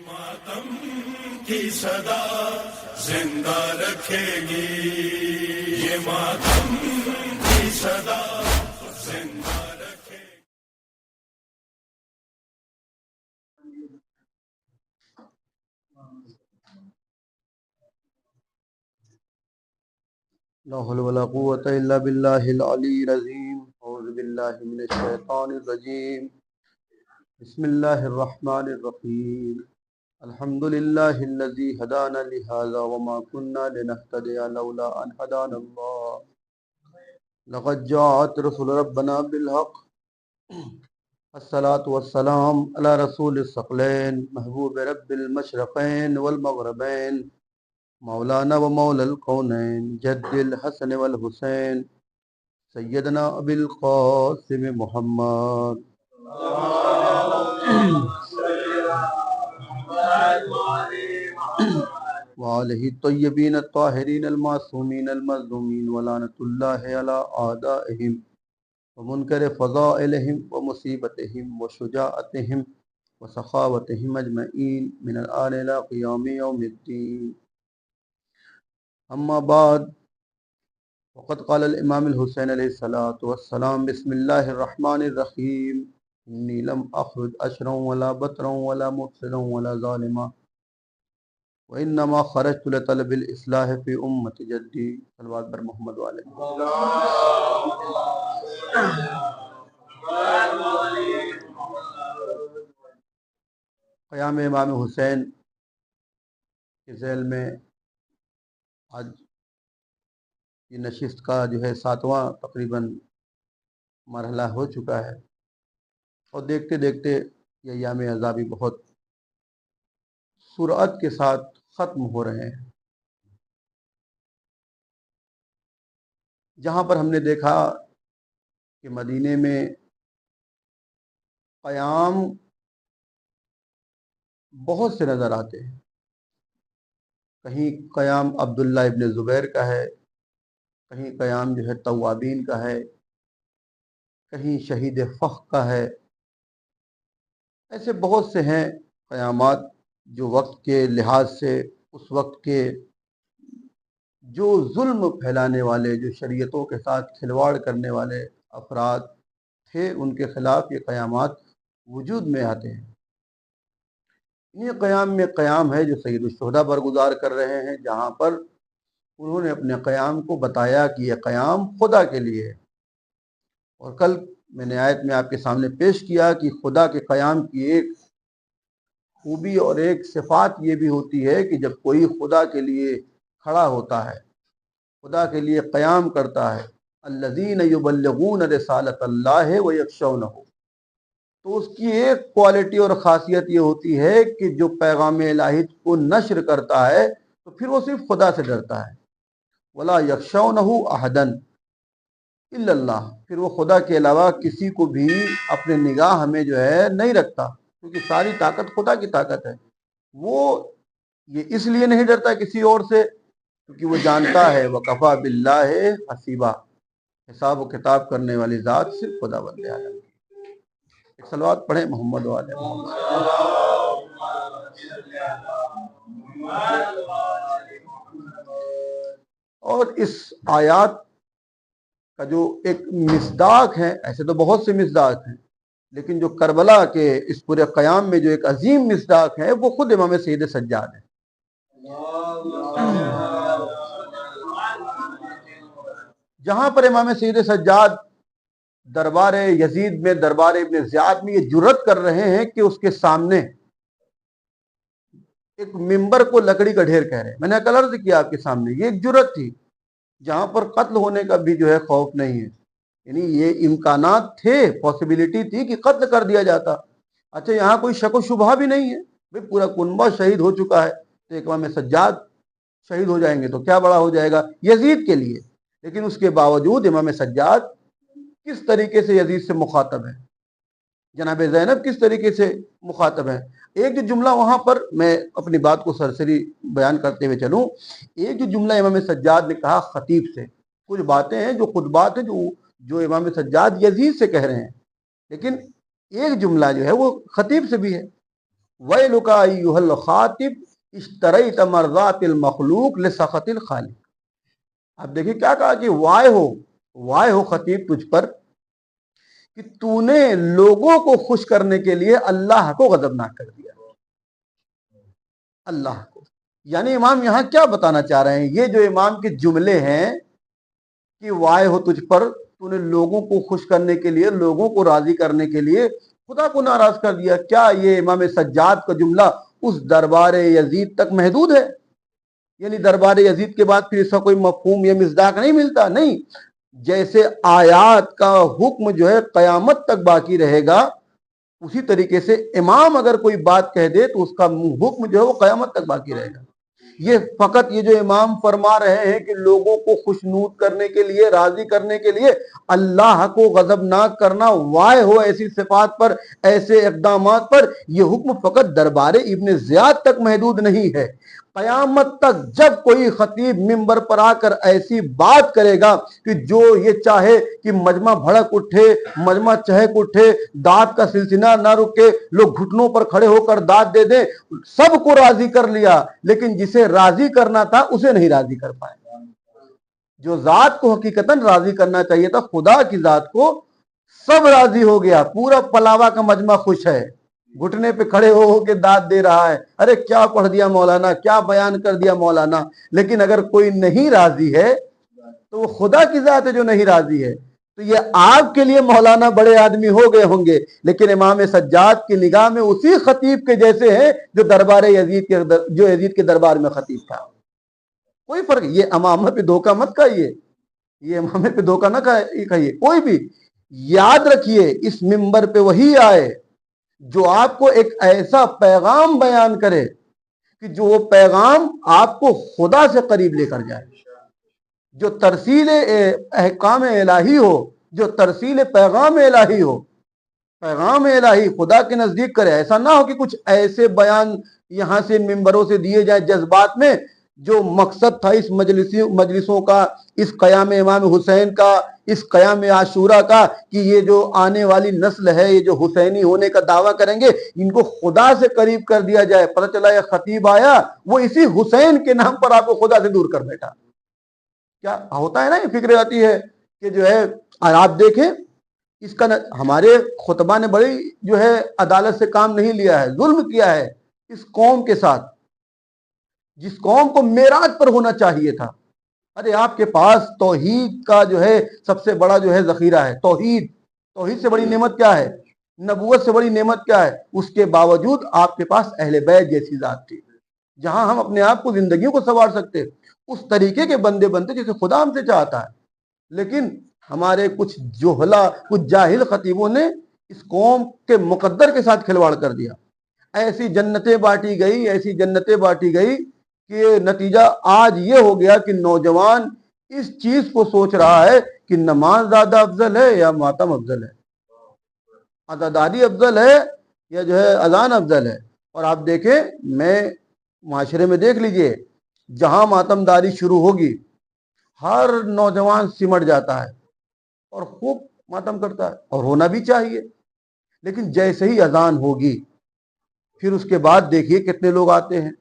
ماتم کی صدا زندہ رکھے گی، یہ ماتم کی صدا زندہ رکھے گی۔ لا حول ولا قوة إلا بالله العلي العظيم. أعوذ بالله من الشيطان الرجيم. بسم الله الرحمن الرحيم. الحمد لله الذي هدانا لهذا وما كنا لنهتدي لولا أن هدانا الله. لقد جاءت رسل ربنا بالحق. الصلاة والسلام على رسول الثقلين محبوب رب المشرقين والمغربين مولانا و مولا القونین جد الحسن والحسین سیدنا ابی القاسم محمد وآلہ الطیبین الطاہرین المعصومین المظلومین ولعنۃ اللہ علی اعدائہم ومنکر فضائلہم ومصیبتہم وشجاعتہم وسخاوتہم اجمعین من الآن الی قیام یوم الدین. اما بعد وقد قال الامام الحسین علیہ الصلاۃ والسلام بسم اللہ الرحمن الرحیم انی لم اخرج اشرا ولا بطرا ولا مفسدا ولا ظالما وانما خرجت لطلب الاصلاح فی امت جدی. صلوات بر محمد والے. قیام امام حسین کے ذیل میں آج یہ نشست کا جو ہے 7واں تقریباً مرحلہ ہو چکا ہے، اور دیکھتے دیکھتے یہ ایام عذابی بہت سرعت کے ساتھ ختم ہو رہے ہیں. جہاں پر ہم نے دیکھا کہ مدینے میں قیام بہت سے نظر آتے ہیں. کہیں قیام عبداللہ ابن زبیر کا ہے، کہیں قیام جو ہے توابین کا ہے، کہیں شہید فخ کا ہے. ایسے بہت سے ہیں قیامات جو وقت کے لحاظ سے اس وقت کے جو ظلم پھیلانے والے، جو شریعتوں کے ساتھ کھلواڑ کرنے والے افراد تھے، ان کے خلاف یہ قیامات وجود میں آتے ہیں. یہ قیام میں قیام ہے جو سید الشہداء برگزار کر رہے ہیں، جہاں پر انہوں نے اپنے قیام کو بتایا کہ یہ قیام خدا کے لیے ہے. اور کل میں نے آیت میں آپ کے سامنے پیش کیا کہ خدا کے قیام کی ایک خوبی اور ایک صفات یہ بھی ہوتی ہے کہ جب کوئی خدا کے لیے کھڑا ہوتا ہے، خدا کے لیے قیام کرتا ہے، الذین یبلغون رسالۃ اللہ ویخشونہ، تو اس کی ایک کوالٹی اور خاصیت یہ ہوتی ہے کہ جو پیغام الہی کو نشر کرتا ہے تو پھر وہ صرف خدا سے ڈرتا ہے. ولا یخشونہ احدا الا اللہ، پھر وہ خدا کے علاوہ کسی کو بھی اپنے نگاہ میں جو ہے نہیں رکھتا، کیونکہ ساری طاقت خدا کی طاقت ہے. وہ یہ اس لیے نہیں ڈرتا کسی اور سے کیونکہ وہ جانتا ہے وکفیٰ باللہ حسیبا، حساب و کتاب کرنے والی ذات صرف خدا بند عالم. ایک صلوات پڑھیں محمد والے محمد. اور اس آیات کا جو ایک مصداق ہے، ایسے تو بہت سے مصداق ہیں، لیکن جو کربلا کے اس پورے قیام میں جو ایک عظیم مصداق ہے وہ خود امام سید سجاد ہے. جہاں پر امام سید سجاد دربار یزید میں، دربار ابن زیاد میں یہ جرت کر رہے ہیں کہ اس کے سامنے ایک ممبر کو لکڑی کا ڈھیر کہہ رہے ہیں. میں نے کل عرض کیا آپ کے سامنے یہ ایک جرت تھی جہاں پر قتل ہونے کا بھی جو ہے خوف نہیں ہے، یعنی یہ امکانات تھے، پاسبلٹی تھی کہ قتل کر دیا جاتا. اچھا یہاں کوئی شک و شبہ بھی نہیں ہے، بھئی پورا کنبہ شہید ہو چکا ہے تو ایک امام سجاد شہید ہو جائیں گے تو کیا بڑا ہو جائے گا یزید کے لیے. لیکن اس کے باوجود امام سجاد کس طریقے سے یزید سے مخاطب ہے، جناب زینب کس طریقے سے مخاطب ہے. ایک جو جملہ وہاں پر میں اپنی بات کو سرسری بیان کرتے ہوئے چلوں، ایک جو جملہ امام سجاد نے کہا خطیب سے، کچھ باتیں ہیں جو خطبات ہیں جو امام سجاد یزید سے کہہ رہے ہیں، لیکن ایک جملہ جو ہے وہ خطیب سے بھی ہے. ویلک ایھا الخاطب اشتریت مرضات المخلوق لسخط الخالق. اب دیکھیے کیا کہا کہ وائے ہو خطیب تجھ پر کہ تو نے لوگوں کو خوش کرنے کے لیے اللہ کو غضبناک کر دیا. اللہ کو، یعنی امام یہاں کیا بتانا چاہ رہے ہیں؟ یہ جو امام کے جملے ہیں کہ وائے ہو تجھ پر، تو نے لوگوں کو خوش کرنے کے لیے، لوگوں کو راضی کرنے کے لیے خدا کو ناراض کر دیا. کیا یہ امام سجاد کا جملہ اس دربار یزید تک محدود ہے؟ یعنی دربار یزید کے بعد پھر اس کا کوئی مفہوم یا مصداق نہیں ملتا؟ نہیں، جیسے آیات کا حکم جو ہے قیامت تک باقی رہے گا، اسی طریقے سے امام اگر کوئی بات کہہ دے تو اس کا حکم جو ہے وہ قیامت تک باقی رہے گا. یہ فقط یہ جو امام فرما رہے ہیں کہ لوگوں کو خوشنود کرنے کے لیے، راضی کرنے کے لیے اللہ کو غضبناک کرنا، وائے ہو ایسی صفات پر، ایسے اقدامات پر، یہ حکم فقط دربار ابن زیاد تک محدود نہیں ہے. قیامت تک جب کوئی خطیب منبر پر آ کر ایسی بات کرے گا کہ جو یہ چاہے کہ مجمع بھڑک اٹھے، مجمع چہک اٹھے، داد کا سلسلہ نہ رکے، لوگ گھٹنوں پر کھڑے ہو کر داد دے دیں، سب کو راضی کر لیا، لیکن جسے راضی کرنا تھا اسے نہیں راضی کر پائے. جو ذات کو حقیقتاً راضی کرنا چاہیے تھا، خدا کی ذات کو، سب راضی ہو گیا. پورا پلاوا کا مجمع خوش ہے، گھٹنے پہ کھڑے ہو کے داد دے رہا ہے، ارے کیا پڑھ دیا مولانا، کیا بیان کر دیا مولانا. لیکن اگر کوئی نہیں راضی ہے تو وہ خدا کی ذات ہے جو نہیں راضی ہے. تو یہ آپ کے لیے مولانا بڑے آدمی ہو گئے ہوں گے، لیکن امام سجاد کی نگاہ میں اسی خطیب کے جیسے ہیں جو دربار یزید کے دربار میں خطیب تھا. کوئی فرق. یہ امامہ پہ دھوکہ مت کھائیے، یہ امامے پہ دھوکہ نہ کھائیے کوئی بھی. یاد رکھیے اس منبر پہ وہی آئے جو آپ کو ایک ایسا پیغام بیان کرے کہ جو وہ پیغام آپ کو خدا سے قریب لے کر جائے، جو ترسیل احکام الہی ہو، جو ترسیل پیغام الہی ہو، پیغام الہی خدا کے نزدیک کرے. ایسا نہ ہو کہ کچھ ایسے بیان یہاں سے ممبروں سے دیے جائیں جذبات میں. جو مقصد تھا اس مجلسوں کا، اس قیام امام حسین کا، اس قیام عاشورہ کا، کہ یہ جو آنے والی نسل ہے، یہ جو حسینی ہونے کا دعویٰ کریں گے، ان کو خدا سے قریب کر دیا جائے. پتہ چلا یہ خطیب آیا، وہ اسی حسین کے نام پر آپ کو خدا سے دور کر بیٹھا. کیا ہوتا ہے نا، یہ فکر آتی ہے کہ جو ہے. اور آپ دیکھیں اس کا ہمارے خطبہ نے بڑی جو ہے عدالت سے کام نہیں لیا ہے، ظلم کیا ہے اس قوم کے ساتھ، جس قوم کو معراج پر ہونا چاہیے تھا. ارے آپ کے پاس توحید کا جو ہے سب سے بڑا جو ہے ذخیرہ ہے. توحید سے بڑی نعمت کیا ہے؟ نبوت سے بڑی نعمت کیا ہے؟ اس کے باوجود آپ کے پاس اہل بیت جیسی ذات تھی، جہاں ہم اپنے آپ کو زندگیوں کو سنوار سکتے، اس طریقے کے بندے بنتے جسے خدا ہم سے چاہتا ہے. لیکن ہمارے کچھ جوہلا، کچھ جاہل خطیبوں نے اس قوم کے مقدر کے ساتھ کھلواڑ کر دیا. ایسی جنتیں بانٹی گئی کہ نتیجہ آج یہ ہو گیا کہ نوجوان اس چیز کو سوچ رہا ہے کہ نماز زیادہ افضل ہے یا ماتم افضل ہے، عزاداری افضل ہے یا جو ہے اذان افضل ہے. اور آپ دیکھیں، میں معاشرے میں دیکھ لیجئے، جہاں ماتم داری شروع ہوگی ہر نوجوان سمٹ جاتا ہے اور خوب ماتم کرتا ہے، اور ہونا بھی چاہیے. لیکن جیسے ہی اذان ہوگی پھر اس کے بعد دیکھیے کتنے لوگ آتے ہیں.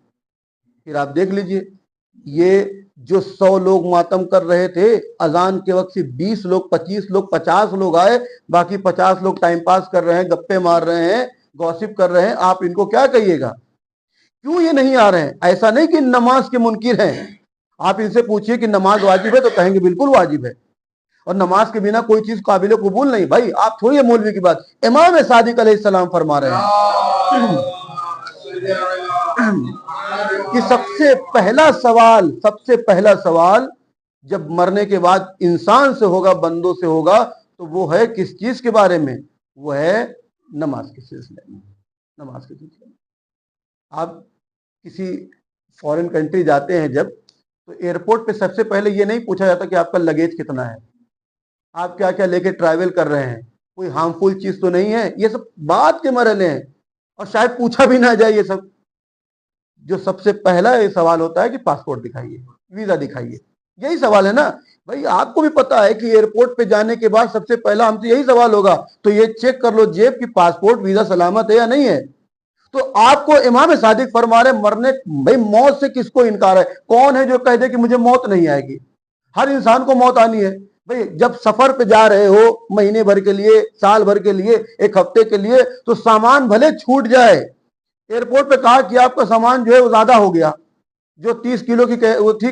پھر آپ دیکھ لیجئے، یہ جو 100 لوگ ماتم کر رہے تھے، اذان کے وقت سے 20 لوگ، 25 لوگ، 50 لوگ آئے، باقی 50 لوگ ٹائم پاس کر رہے ہیں، گپے مار رہے ہیں، گوسپ کر رہے ہیں. آپ ان کو کیا کہیے گا؟ کیوں یہ نہیں آ رہے ہیں؟ ایسا نہیں کہ نماز کے منکر ہیں. آپ ان سے پوچھئے کہ نماز واجب ہے تو کہیں گے بالکل واجب ہے، اور نماز کے بنا کوئی چیز قابل قبول نہیں. بھائی آپ چھوڑیے مولوی کی بات، امام صادق علیہ السلام فرما رہے ہیں کہ سب سے پہلا سوال جب مرنے کے بعد انسان سے ہوگا، بندوں سے ہوگا، تو وہ ہے کس چیز کے بارے میں؟ وہ ہے نماز کے سلسلے میں. نماز کے سلسلے میں آپ کسی فورن کنٹری جاتے ہیں جب، تو ایئرپورٹ پہ سب سے پہلے یہ نہیں پوچھا جاتا کہ آپ کا لگیج کتنا ہے، آپ کیا کیا لے کے ٹریول کر رہے ہیں، کوئی ہارمفل چیز تو نہیں ہے. یہ سب بات کے مرحلے ہیں، اور شاید پوچھا بھی نہ جائے. یہ سب جو سب سے پہلا یہ سوال ہوتا ہے کہ پاسپورٹ دکھائیے، ویزا دکھائیے. یہی سوال ہے نا بھائی. آپ کو بھی پتا ہے کہ ایئرپورٹ پہ جانے کے بعد سب سے پہلا ہم سے یہی سوال ہوگا، تو یہ چیک کر لو جیب کی پاسپورٹ ویزا سلامت ہے یا نہیں ہے. تو آپ کو امام صادق فرما رہے مرنے، بھائی موت سے کس کو انکار ہے؟ کون ہے جو کہہ دے کہ مجھے موت نہیں آئے گی؟ ہر انسان کو موت آنی ہے بھائی. جب سفر پہ جا رہے ہو مہینے بھر کے لیے، سال بھر کے لیے، ایک ہفتے کے لیے، تو سامان بھلے چھوٹ جائے، ایئرپورٹ پہ کہا کہ آپ کا سامان جو ہے وہ زیادہ ہو گیا، جو 30 کلو کی وہ تھی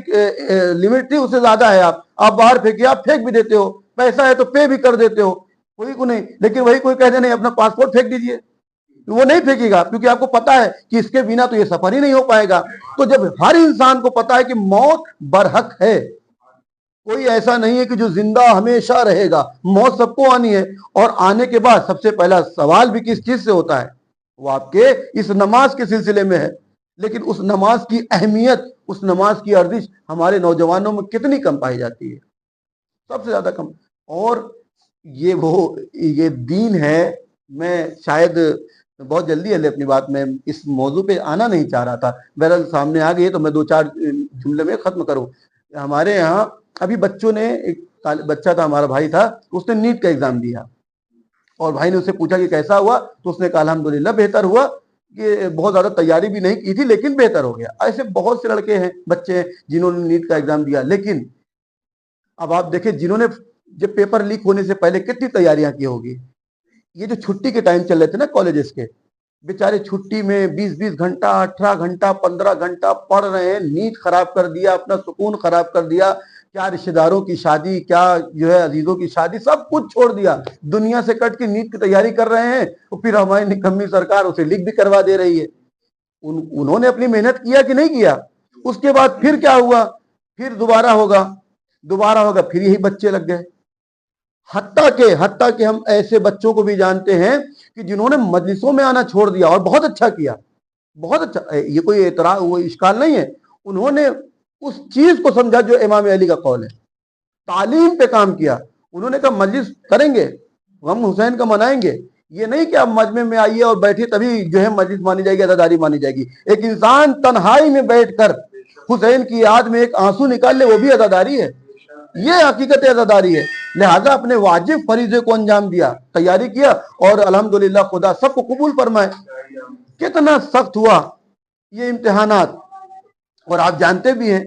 لمٹ تھی، اس سے زیادہ ہے، آپ باہر پھینکیے، آپ پھینک بھی دیتے ہو، پیسہ ہے تو پے بھی کر دیتے ہو، کوئی کو نہیں. لیکن وہی کوئی کہتے نہیں اپنا پاسپورٹ پھینک دیجئے، وہ نہیں پھینکے گا، کیونکہ آپ کو پتا ہے کہ اس کے بنا تو یہ سفر ہی نہیں ہو پائے گا. تو جب ہر انسان کو پتا ہے کہ موت برحق ہے، کوئی ایسا نہیں ہے کہ جو زندہ ہمیشہ رہے گا، موت سب کو آنی ہے. اور آنے کے بعد سب سے پہلا سوال بھی کس چیز سے ہوتا ہے؟ وہ آپ کے اس نماز کے سلسلے میں ہے. لیکن اس نماز کی اہمیت، اس نماز کی ارزش ہمارے نوجوانوں میں کتنی کم پائی جاتی ہے؟ سب سے زیادہ کم. اور یہ دین ہے. میں شاید بہت جلدی اپنی بات میں اس موضوع پہ آنا نہیں چاہ رہا تھا، بہرحال سامنے آ گئی تو میں 2-4 جملے میں ختم کروں. ہمارے یہاں ابھی بچوں نے، ایک بچہ تھا ہمارا بھائی تھا، اس نے نیٹ کا ایگزام دیا، اور بھائی نے اس سے پوچھا کہ کیسا ہوا، تو اس نے کہا الحمدللہ بہتر ہوا، کہ بہت زیادہ تیاری بھی نہیں کی تھی لیکن بہتر ہو گیا. ایسے بہت سے لڑکے ہیں، بچے ہیں جنہوں نے نیٹ کا ایگزام دیا. لیکن اب آپ دیکھیں جنہوں نے جب پیپر لیک ہونے سے پہلے کتنی تیاریاں کی ہوگی. یہ جو چھٹی کے ٹائم چل رہے تھے نا کالجز کے، بیچارے چھٹی میں 20 گھنٹہ، 18 گھنٹہ، 15 گھنٹہ پڑھ رہے ہیں، نیٹ خراب کر دیا، اپنا سکون خراب کر دیا، کیا رشتہ داروں کی شادی، کیا جو ہے عزیزوں کی شادی، سب کچھ چھوڑ دیا، دنیا سے کٹ کے نیٹ کی تیاری کر رہے ہیں. اور پھر ہماری نکمی سرکار اسے لیک بھی کروا دے رہی ہے. انہوں نے اپنی محنت کیا کہ نہیں کیا؟ اس کے بعد پھر کیا ہوا؟ پھر دوبارہ ہوگا، پھر یہی بچے لگ گئے. حتیٰ کہ ہم ایسے بچوں کو بھی جانتے ہیں کہ جنہوں نے مجلسوں میں آنا چھوڑ دیا، اور بہت اچھا کیا، بہت اچھا. یہ کوئی اعتراض، وہ اشکال نہیں ہے. انہوں نے اس چیز کو سمجھا جو امام علی کا قول ہے، تعلیم پہ کام کیا. انہوں نے کہا مجلس کریں گے، غم حسین کا منائیں گے. یہ نہیں کہ آپ مجمع میں آئیے اور بیٹھے تبھی جو ہے مجلس مانی جائے گی، عزاداری مانی جائے گی. ایک انسان تنہائی میں بیٹھ کر حسین کی یاد میں ایک آنسو نکال لے، وہ بھی عزاداری ہے. یہ حقیقت عزاداری ہے. لہذا اپنے واجب فریضے کو انجام دیا، تیاری کیا، اور الحمدللہ خدا سب کو قبول فرمائے. کتنا سخت ہوا یہ امتحانات. اور آپ جانتے بھی ہیں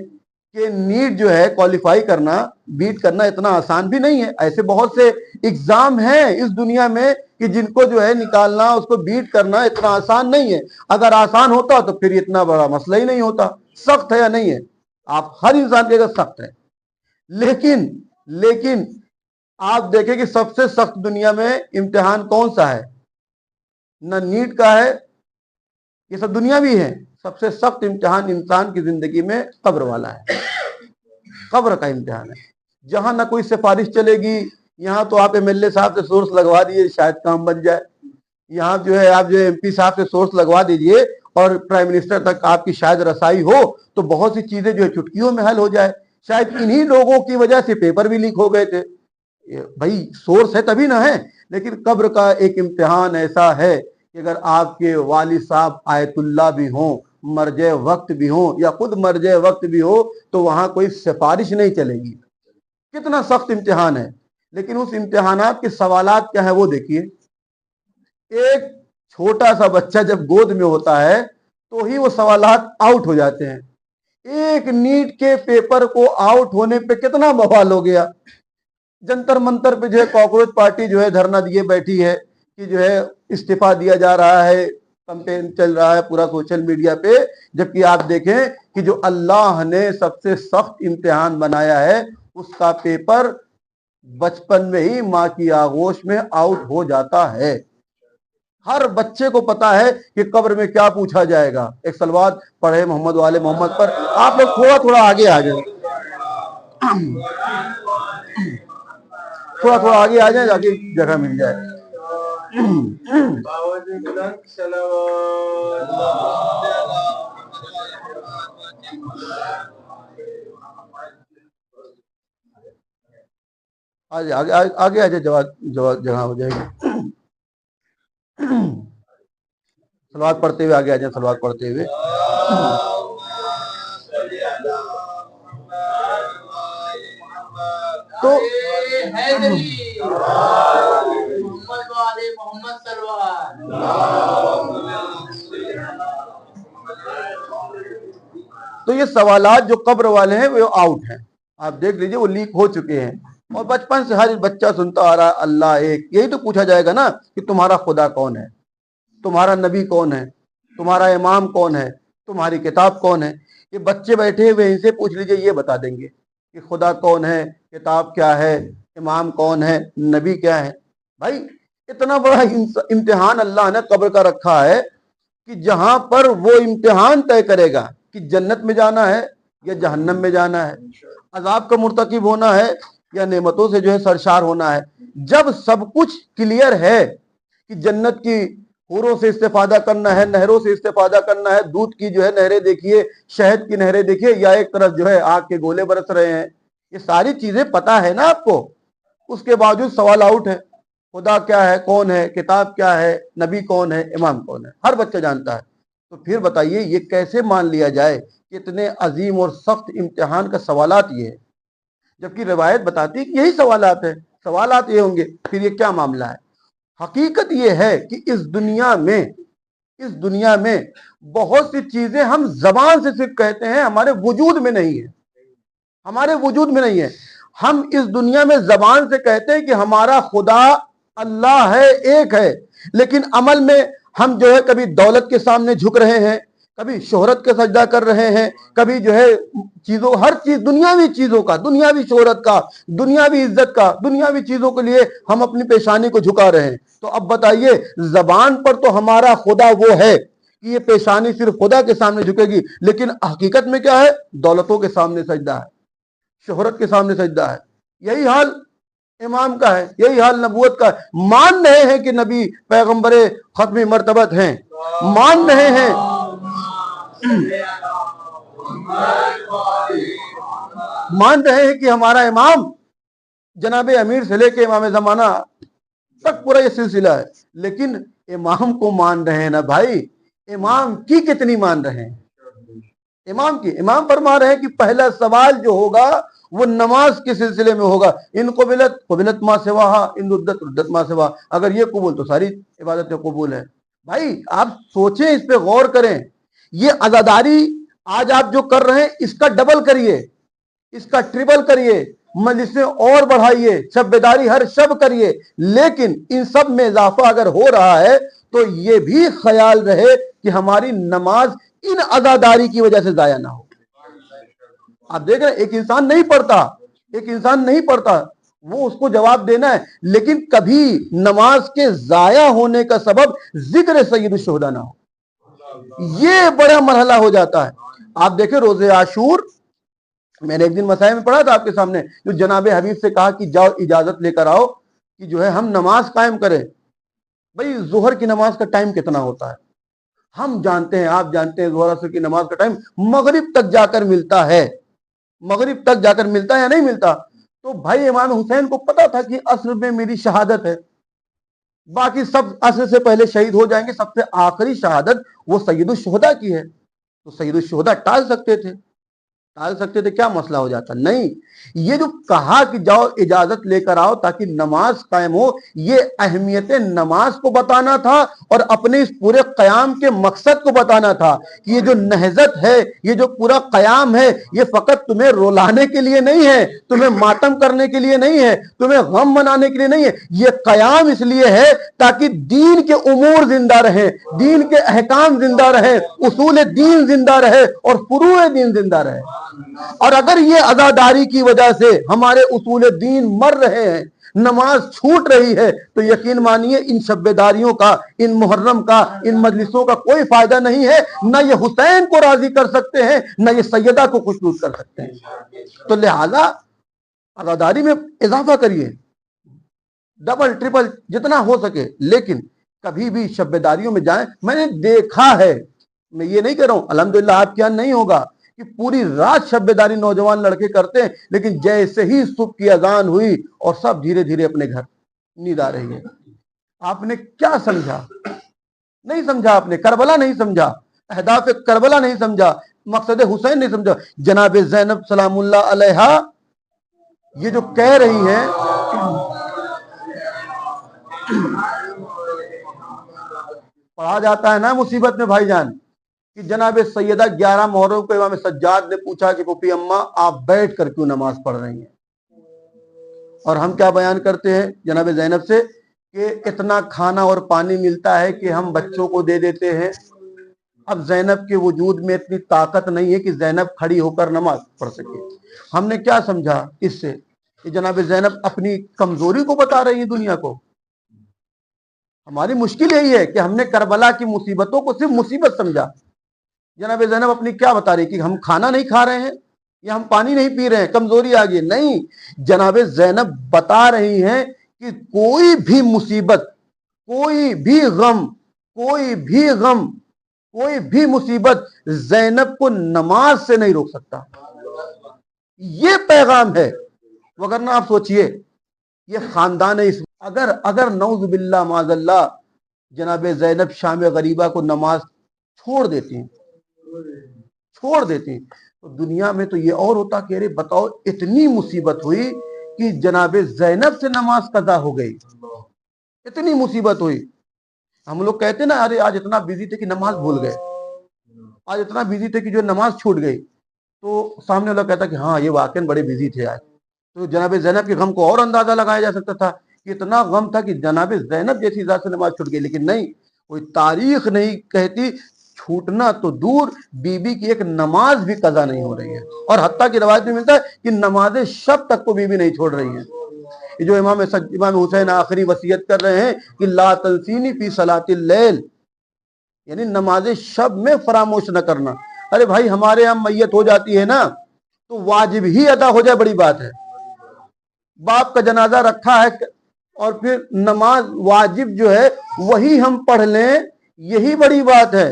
کہ نیٹ جو ہے کوالیفائی کرنا، بیٹ کرنا اتنا آسان بھی نہیں ہے. ایسے بہت سے ایگزام ہیں اس دنیا میں کہ جن کو جو ہے نکالنا، اس کو بیٹ کرنا اتنا آسان نہیں ہے. اگر آسان ہوتا تو پھر اتنا بڑا مسئلہ ہی نہیں ہوتا. سخت ہے یا نہیں ہے؟ آپ ہر انسان کے اگر سخت ہے. لیکن آپ دیکھیں کہ سب سے سخت دنیا میں امتحان کون سا ہے؟ نہ نیٹ کا ہے، یہ سب دنیا بھی ہے. سب سے سخت امتحان انسان کی زندگی میں قبر والا ہے. قبر کا امتحان ہے، جہاں نہ کوئی سفارش چلے گی. یہاں تو آپ MLA صاحب سے سورس لگوا دیجئے شاید کام بن جائے. یہاں جو ہے آپ جو MP صاحب سے سورس لگوا دیجئے اور پرائم منسٹر تک آپ کی شاید رسائی ہو تو بہت سی چیزیں جو ہے چٹکیوں میں حل ہو جائے. شاید انہی لوگوں کی وجہ سے پیپر بھی لیک ہو گئے تھے. بھائی سورس ہے تبھی نہ ہے. لیکن قبر کا ایک امتحان ایسا ہے کہ اگر آپ کے والد صاحب آیت اللہ بھی ہوں، مرجع وقت بھی ہوں، یا خود مرجع وقت بھی ہو، تو وہاں کوئی سفارش نہیں چلے گی. کتنا سخت امتحان ہے. لیکن اس امتحانات کے سوالات کیا ہیں وہ دیکھیے. ایک چھوٹا سا بچہ جب گود میں ہوتا ہے تو ہی وہ سوالات آؤٹ ہو جاتے ہیں. ایک نیٹ کے پیپر کو آؤٹ ہونے پہ کتنا بوال ہو گیا. جنتر منتر پہ جو ہے کاکروچ پارٹی جو ہے دھرنا دیے بیٹھی ہے کہ جو ہے استعفیٰ دیا جا رہا ہے، کمپین چل رہا ہے پورا سوشل میڈیا پہ. جبکہ آپ دیکھیں کہ جو اللہ نے سب سے سخت امتحان بنایا ہے اس کا پیپر بچپن میں ہی ماں کی آغوش میں آؤٹ ہو جاتا ہے. ہر بچے کو پتا ہے کہ قبر میں کیا پوچھا جائے گا. ایک صلوات پڑھے محمد والے محمد پر. آپ لوگ تھوڑا آگے آ جائیں، تھوڑا آگے آ جائیں تاکہ جگہ مل جائے. آگے آ جائے، جگہ ہو جائے گی. صلوات پڑھتے ہوئے آگے آ جائیں، صلوات پڑھتے ہوئے. تو تو یہ سوالات جو قبر والے ہیں وہ آؤٹ ہیں، آپ دیکھ لیجئے وہ لیک ہو چکے ہیں، اور بچپن سے ہر بچہ سنتا آ رہا ہے اللہ ایک، یہی تو پوچھا جائے گا نا کہ تمہارا خدا کون ہے، تمہارا نبی کون ہے، تمہارا امام کون ہے، تمہاری کتاب کون ہے؟ یہ بچے بیٹھے ہوئے ان سے پوچھ لیجئے، یہ بتا دیں گے کہ خدا کون ہے، کتاب کیا ہے، امام کون ہے، نبی کیا ہے۔ بھائی اتنا بڑا امتحان اللہ نے قبر کا رکھا ہے کہ جہاں پر وہ امتحان طے کرے گا کہ جنت میں جانا ہے یا جہنم میں جانا ہے، عذاب کا مرتکب ہونا ہے یا نعمتوں سے جو ہے سرشار ہونا ہے۔ جب سب کچھ کلیئر ہے کہ جنت کی حوروں سے استفادہ کرنا ہے، نہروں سے استفادہ کرنا ہے، دودھ کی جو ہے نہریں دیکھیے، شہد کی نہریں دیکھیے، یا ایک طرف جو ہے آگ کے گولے برس رہے ہیں، یہ ساری چیزیں پتا ہے نا آپ کو، اس کے باوجود سوال آؤٹ ہے، خدا کیا ہے، کون ہے، کتاب کیا ہے، نبی کون ہے، امام کون ہے، ہر بچہ جانتا ہے۔ تو پھر بتائیے یہ کیسے مان لیا جائے کہ اتنے عظیم اور سخت امتحان کا سوالات یہ ہے، جبکہ روایت بتاتی ہے کہ یہی سوالات ہیں، سوالات یہ ہوں گے، پھر یہ کیا معاملہ ہے؟ حقیقت یہ ہے کہ اس دنیا میں بہت سی چیزیں ہم زبان سے صرف کہتے ہیں، ہمارے وجود میں نہیں ہے، ہمارے وجود میں نہیں ہے۔ ہم اس دنیا میں زبان سے کہتے ہیں کہ ہمارا خدا اللہ ہے، ایک ہے، لیکن عمل میں ہم جو ہے کبھی دولت کے سامنے جھک رہے ہیں، کبھی شہرت کا سجدہ کر رہے ہیں، کبھی جو ہے چیزوں، ہر چیز دنیاوی چیزوں کا، دنیاوی شہرت کا، دنیاوی عزت کا، دنیاوی چیزوں کے لیے ہم اپنی پیشانی کو جھکا رہے ہیں۔ تو اب بتائیے زبان پر تو ہمارا خدا وہ ہے کہ یہ پیشانی صرف خدا کے سامنے جھکے گی، لیکن حقیقت میں کیا ہے؟ دولتوں کے سامنے سجدہ ہے، شہرت کے سامنے سجدہ ہے۔ یہی حال امام کا ہے، یہی حال نبوت کا ہے۔ مان رہے ہیں کہ نبی پیغمبر ختم مرتبت ہیں، مان رہے ہیں کہ ہمارا امام جناب امیر سے لے کے امام زمانہ تک پورا یہ سلسلہ ہے، لیکن امام کو مان رہے ہیں نا بھائی، امام کی کتنی مان رہے ہیں؟ امام فرما رہے ہیں کہ پہلا سوال جو ہوگا وہ نماز کے سلسلے میں ہوگا، ان قبلت ما سواہا، ان ردت ما سوا، اگر یہ قبول تو ساری عبادتیں قبول ہے۔ بھائی آپ سوچیں، اس پہ غور کریں، یہ عزاداری آج آپ جو کر رہے ہیں اس کا ڈبل کریے، اس کا ٹریبل کریے، مجلسیں اور بڑھائیے، شب بیداری ہر شب کریے، لیکن ان سب میں اضافہ اگر ہو رہا ہے تو یہ بھی خیال رہے کہ ہماری نماز ان عزاداری کی وجہ سے ضائع نہ ہو۔ آپ دیکھ رہے ہیں ایک انسان نہیں پڑھتا، وہ اس کو جواب دینا ہے، لیکن کبھی نماز کے ضائع ہونے کا سبب ذکر سید الشہداء نہ ہو، یہ بڑا مرحلہ ہو جاتا ہے۔ آپ دیکھیں روزے عاشور، میں نے ایک دن مسائل میں پڑھا تھا آپ کے سامنے، جو جناب حبیب سے کہا کہ جاؤ اجازت لے کر آؤ کہ جو ہے ہم نماز قائم کریں۔ بھئی ظہر کی نماز کا ٹائم کتنا ہوتا ہے؟ ہم جانتے ہیں، آپ جانتے ہیں، ظہر عصر کی نماز کا ٹائم مغرب تک جا کر ملتا ہے، مغرب تک جا کر ملتا ہے یا نہیں ملتا؟ تو بھائی امام حسین کو پتا تھا کہ عصر میں میری شہادت ہے، باقی سب عصر سے پہلے شہید ہو جائیں گے، سب سے آخری شہادت وہ سید الشہداء کی ہے، تو سید الشہداء ٹال سکتے تھے، کیا مسئلہ ہو جاتا؟ نہیں، یہ جو کہا کہ جاؤ اجازت لے کر آؤ تاکہ نماز قائم ہو، یہ اہمیت نماز کو بتانا تھا اور اپنے اس پورے قیام کے مقصد کو بتانا تھا کہ یہ جو نہضت ہے، یہ جو پورا قیام ہے، یہ فقط تمہیں رولانے کے لیے نہیں ہے، تمہیں ماتم کرنے کے لیے نہیں ہے، تمہیں غم منانے کے لیے نہیں ہے، یہ قیام اس لیے ہے تاکہ دین کے امور زندہ رہیں، دین کے احکام زندہ رہیں، اصول دین زندہ رہے اور فروع دین زندہ رہے۔ اور اگر یہ عزاداری کی وجہ سے ہمارے اصول دین مر رہے ہیں، نماز چھوٹ رہی ہے، تو یقین مانیے ان شبیداریوں کا، ان محرم کا، ان مجلسوں کا کوئی فائدہ نہیں ہے، نہ یہ حسین کو راضی کر سکتے ہیں، نہ یہ سیدہ کو خوشنود کر سکتے ہیں۔ تو لہذا عزاداری میں اضافہ کریے، ڈبل ٹرپل جتنا ہو سکے، لیکن کبھی بھی شبیداریوں میں جائیں۔ میں نے دیکھا ہے، میں یہ نہیں کہہ رہا ہوں الحمدللہ آپ کے یہاں نہیں ہوگا کہ پوری رات شب بیداری نوجوان لڑکے کرتے ہیں، لیکن جیسے ہی صبح کی اذان ہوئی اور سب دھیرے دھیرے اپنے گھر، نیند آ رہی ہے۔ آپ نے کیا سمجھا؟ نہیں سمجھا، آپ نے کربلا نہیں سمجھا، اہداف کربلا نہیں سمجھا، مقصد حسین نہیں سمجھا۔ جناب زینب سلام اللہ علیہا یہ جو کہہ رہی ہیں، پڑھا جاتا ہے نا مصیبت میں بھائی جان، کہ جناب سیدہ 11 محرم کو امام سجاد نے پوچھا کہ پھوپھی اماں آپ بیٹھ کر کیوں نماز پڑھ رہی ہیں؟ اور ہم کیا بیان کرتے ہیں جناب زینب سے کہ اتنا کھانا اور پانی ملتا ہے کہ ہم بچوں کو دے دیتے ہیں۔ اب زینب کے وجود میں اتنی طاقت نہیں ہے کہ زینب کھڑی ہو کر نماز پڑھ سکے۔ ہم نے کیا سمجھا اس سے کہ جناب زینب اپنی کمزوری کو بتا رہی ہے دنیا کو۔ ہماری مشکل یہی ہے کہ ہم نے کربلا کی مصیبتوں کو صرف مصیبت سمجھا۔ جناب زینب اپنی کیا بتا رہی کہ ہم کھانا نہیں کھا رہے ہیں یا ہم پانی نہیں پی رہے ہیں، کمزوری آ گئی؟ نہیں، جناب زینب بتا رہی ہیں کہ کوئی بھی مصیبت، کوئی بھی غم، کوئی بھی غم، کوئی بھی مصیبت زینب کو نماز سے نہیں روک سکتا۔ یہ پیغام ہے۔ وگرنہ آپ سوچئے یہ خاندان اگر نعوذ باللہ معاذ اللہ جناب زینب شام غریبہ کو نماز چھوڑ دیتی تو دنیا میں تو یہ اور ہوتا کہ ارے بتاؤ اتنی مصیبت ہوئی کہ جناب زینب سے نماز قضا ہو گئی، اتنی مصیبت ہوئی۔ ہم لوگ کہتے نا ارے آج اتنا بزی تھے کہ نماز بھول گئے، آج اتنا بزی تھے کہ جو نماز چھوٹ گئی، تو سامنے والا کہتا کہ ہاں یہ واقعاً بڑے بزی تھے آج۔ تو جناب زینب کے غم کو اور اندازہ لگایا جا سکتا تھا کہ اتنا غم تھا کہ جناب زینب جیسی ذات سے نماز چھوٹ گئی، لیکن نہیں، کوئی تاریخ نہیں کہتی چھوٹنا تو دور، بی بی کی ایک نماز بھی قضا نہیں ہو رہی ہے۔ اور حتیٰ کی روایت میں ملتا ہے کہ نماز شب تک کو بی بی نہیں چھوڑ رہی ہے۔ یہ جو امام حسین آخری وصیت کر رہے ہیں کہ لا تنسینی فی صلاۃ اللیل، یعنی نماز شب میں فراموش نہ کرنا۔ ارے بھائی ہمارے یہاں میت ہو جاتی ہے نا تو واجب ہی ادا ہو جائے بڑی بات ہے۔ باپ کا جنازہ رکھا ہے اور پھر نماز واجب جو ہے وہی ہم پڑھ لیں، یہی بڑی بات ہے۔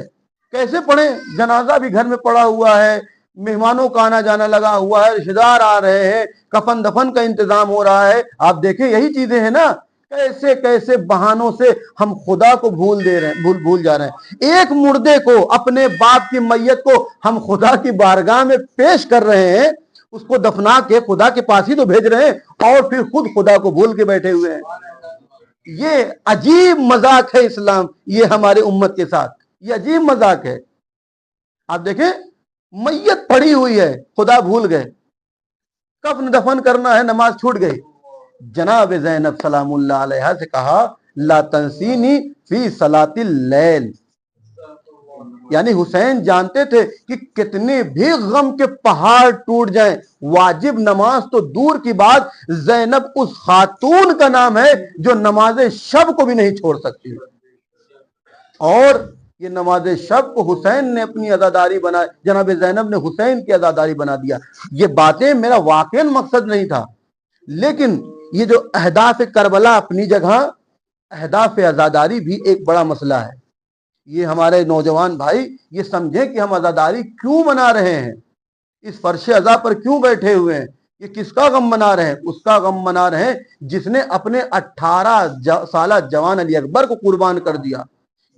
کیسے پڑھیں؟ جنازہ بھی گھر میں پڑا ہوا ہے، مہمانوں کا آنا جانا لگا ہوا ہے، رشتہ دار آ رہے ہیں، کفن دفن کا انتظام ہو رہا ہے۔ آپ دیکھیں یہی چیزیں ہیں نا، کیسے کیسے بہانوں سے ہم خدا کو بھول جا رہے ہیں۔ ایک مردے کو، اپنے باپ کی میت کو ہم خدا کی بارگاہ میں پیش کر رہے ہیں، اس کو دفنا کے خدا کے پاس ہی تو بھیج رہے ہیں، اور پھر خود خدا کو بھول کے بیٹھے ہوئے ہیں۔ یہ عجیب مذاق ہے اسلام، یہ ہمارے امت کے ساتھ یہ عجیب مذاق ہے۔ آپ دیکھیں میت پڑی ہوئی ہے، خدا بھول گئے، کفن دفن کرنا ہے، نماز چھوٹ گئی۔ جناب زینب سلام اللہ علیہا سے کہا لا تنسینی فی صلاۃ اللیل، یعنی حسین جانتے تھے کہ کتنے بھی غم کے پہاڑ ٹوٹ جائیں، واجب نماز تو دور کی بات، زینب اس خاتون کا نام ہے جو نماز شب کو بھی نہیں چھوڑ سکتی۔ اور یہ نماز شب کو حسین نے اپنی عزاداری بنا، جناب زینب نے حسین کی عزاداری بنا دیا۔ یہ باتیں میرا واقعاً مقصد نہیں تھا، لیکن یہ جو اہداف کربلا اپنی جگہ، اہداف عزاداری بھی ایک بڑا مسئلہ ہے۔ یہ ہمارے نوجوان بھائی یہ سمجھیں کہ ہم عزاداری کیوں منا رہے ہیں، اس فرش عزا پر کیوں بیٹھے ہوئے ہیں، یہ کس کا غم منا رہے ہیں؟ اس کا غم منا رہے ہیں جس نے اپنے 18 سالہ جوان علی اکبر کو قربان کر دیا۔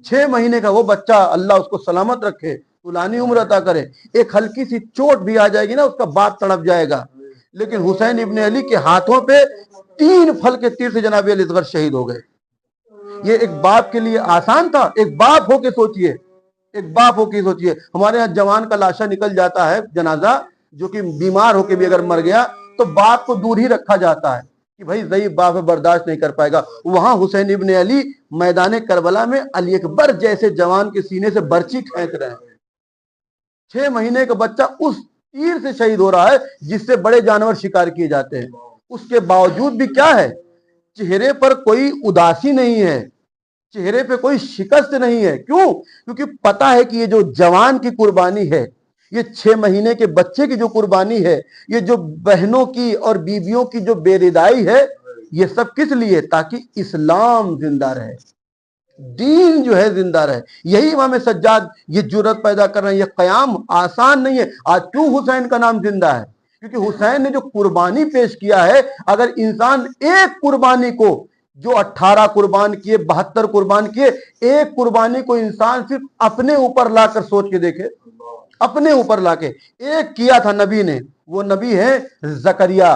6 مہینے کا وہ بچہ، اللہ اس کو سلامت رکھے، طولانی عمر عطا کرے، ایک ہلکی سی چوٹ بھی آ جائے گی نا اس کا باپ تڑپ جائے گا، لیکن حسین ابن علی کے ہاتھوں پہ 3 پھل کے تیر سے جناب علی اصغر شہید ہو گئے۔ یہ ایک باپ کے لیے آسان تھا؟ ایک باپ ہو کے سوچئے، ایک باپ ہو کے سوچئے۔ ہمارے یہاں جوان کا لاشا نکل جاتا ہے جنازہ، جو کہ بیمار ہو کے بھی اگر مر گیا تو باپ کو دور ہی رکھا جاتا ہے کہ بھائی ضعیف باپ برداشت نہیں کر پائے گا۔ وہاں حسین ابن علی میدان کربلا میں علی اکبر جیسے جوان کے سینے سے برچی کھینچ رہے ہیں۔ 6 مہینے کا بچہ اس تیر سے شہید ہو رہا ہے جس سے بڑے جانور شکار کیے جاتے ہیں۔ اس کے باوجود بھی کیا ہے؟ چہرے پر کوئی اداسی نہیں ہے، چہرے پہ کوئی شکست نہیں ہے۔ کیوں؟ کیونکہ پتا ہے کہ یہ جو جوان کی قربانی ہے، یہ 6 مہینے کے بچے کی جو قربانی ہے، یہ جو بہنوں کی اور بیویوں کی جو بے ردائی ہے، یہ سب کس لیے؟ تاکہ اسلام زندہ رہے، دین جو ہے زندہ رہے۔ یہی امام سجاد یہ جرأت پیدا کر رہے ہیں۔ یہ قیام آسان نہیں ہے۔ آج کیوں حسین کا نام زندہ ہے؟ کیونکہ حسین نے جو قربانی پیش کیا ہے، اگر انسان ایک قربانی کو، جو 18 قربان کیے، 72 قربان کیے، ایک قربانی کو انسان صرف اپنے اوپر لا کر سوچ کے دیکھے، اپنے اوپر لا کے ایک کیا تھا نبی نے، وہ نبی ہے زکریا۔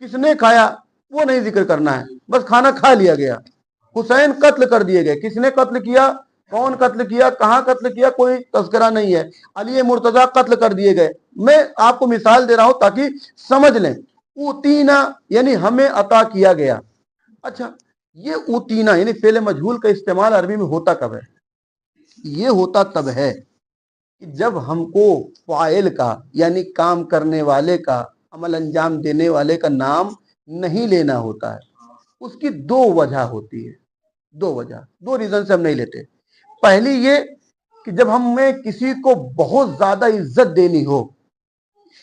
کس نے کھایا وہ نہیں ذکر کرنا ہے، بس کھانا کھا لیا گیا۔ حسین قتل کر دیے گئے، کس نے قتل کیا، کون قتل کیا، کہاں قتل کیا، کوئی تذکرہ نہیں ہے۔ علی مرتضیٰ قتل کر دیے گئے۔ میں آپ کو مثال دے رہا ہوں تاکہ سمجھ لیں۔ اوتینا یعنی ہمیں عطا کیا گیا۔ اچھا، یہ اوتینا یعنی فعل مجہول کا استعمال عربی میں ہوتا کب ہے؟ یہ ہوتا تب ہے کہ جب ہم کو فاعل کا یعنی کام کرنے والے کا، عمل انجام دینے والے کا نام نہیں لینا ہوتا ہے۔ اس کی دو وجہ ہوتی ہے، دو ریزن سے ہم نہیں لیتے۔ پہلی یہ کہ جب ہمیں کسی کو بہت زیادہ عزت دینی ہو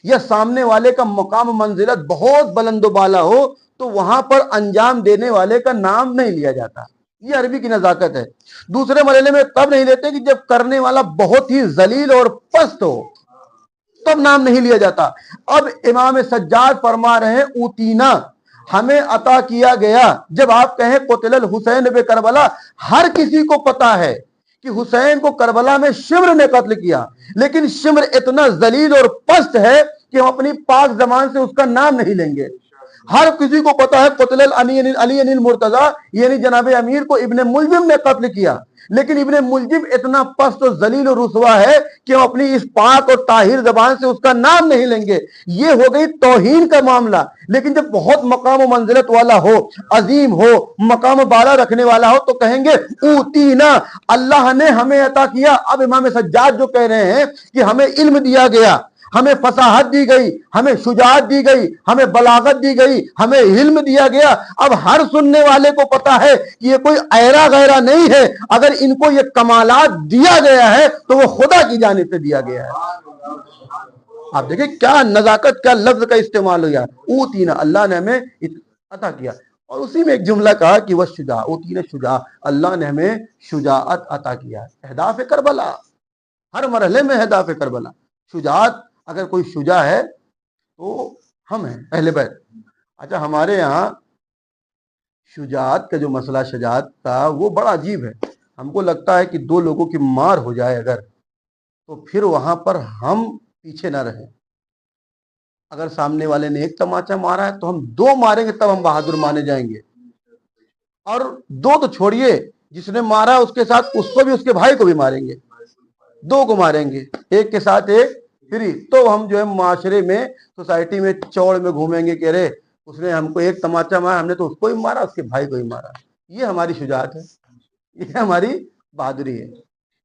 یا سامنے والے کا مقام و منزلت بہت بلند و بالا ہو تو وہاں پر انجام دینے والے کا نام نہیں لیا جاتا۔ یہ عربی کی نزاکت ہے۔ دوسرے مرحلے میں تب نہیں لیتے کہ جب کرنے والا بہت ہی ذلیل اور پست ہو، تب نام نہیں لیا جاتا۔ اب امام سجاد فرما رہے ہیں اوتینا ہمیں عطا کیا گیا۔ جب آپ کہیں قتل الحسین بکربلا، ہر کسی کو پتا ہے کہ حسین کو کربلا میں شمر نے قتل کیا، لیکن شمر اتنا ذلیل اور پست ہے کہ ہم اپنی پاک زبان سے اس کا نام نہیں لیں گے۔ ہر کسی کو پتا ہے قتل علی المرتضیٰ یعنی جناب امیر کو ابن ملجم نے قتل کیا، لیکن ابن ملجم اتنا پست و ذلیل و رسوا ہے کہ ہم اپنی اس پاک اور طاہر زبان سے اس کا نام نہیں لیں گے۔ یہ ہو گئی توہین کا معاملہ۔ لیکن جب بہت مقام و منزلت والا ہو، عظیم ہو، مقام بالا رکھنے والا ہو تو کہیں گے اوتینا اللہ نے ہمیں عطا کیا۔ اب امام سجاد جو کہہ رہے ہیں کہ ہمیں علم دیا گیا، ہمیں فصاحت دی گئی، ہمیں شجاعت دی گئی، ہمیں بلاغت دی گئی، ہمیں علم دیا گیا۔ اب ہر سننے والے کو پتا ہے کہ یہ کوئی ایرا غیرہ نہیں ہے، اگر ان کو یہ کمالات دیا گیا ہے تو وہ خدا کی جانب سے دیا گیا ہے۔ آپ دیکھیں کیا نزاکت، کیا لفظ کا استعمال ہوا، اوتینا اللہ نے ہمیں عطا کیا۔ اور اسی میں ایک جملہ کہا کہ وہ شجاع، اوتینا شجاع اللہ نے ہمیں شجاعت عطا کیا۔ اہداف کربلا، ہر مرحلے میں اہداف کربلا شجاعت، اگر کوئی شجاع ہے تو ہم ہیں اہل بیت۔ اچھا، ہمارے یہاں شجاعت کا جو مسئلہ شجاعت کا وہ بڑا عجیب ہے۔ ہم کو لگتا ہے کہ دو لوگوں کی مار ہو جائے اگر، تو پھر وہاں پر ہم پیچھے نہ رہیں۔ اگر سامنے والے نے ایک تماچا مارا ہے تو ہم دو ماریں گے تب ہم بہادر مانے جائیں گے۔ اور دو تو چھوڑیے، جس نے مارا اس کے ساتھ اس کو بھی، اس کے بھائی کو بھی ماریں گے، دو کو ماریں گے، ایک کے ساتھ ایک فری، تو ہم جو ہے معاشرے میں، سوسائٹی میں چوڑ میں گھومیں گے کہ ارے اس نے ہم کو ایک تماچا مارا، ہم نے تو اس کو ہی مارا، اس کے بھائی کو ہی مارا۔ یہ ہماری شجاعت ہے، یہ ہماری بہادری ہے۔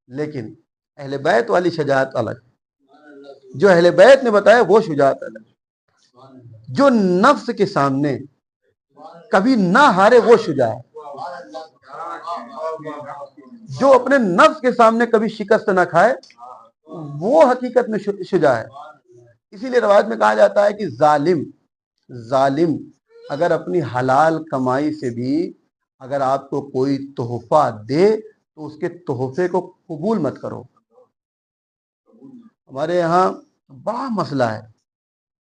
لیکن اہل بیت والی شجاعت الگ، جو اہل بیت نے بتایا وہ شجاعت الگ، جو نفس کے سامنے کبھی نہ ہارے وہ شجاع ہے، جو اپنے نفس کے سامنے کبھی شکست نہ کھائے وہ حقیقت میں شجاع ہے۔ اسی لیے روایت میں کہا جاتا ہے کہ ظالم اگر اپنی حلال کمائی سے بھی اگر آپ کو کوئی تحفہ دے تو اس کے تحفے کو قبول مت کرو۔ ہمارے یہاں بڑا مسئلہ ہے،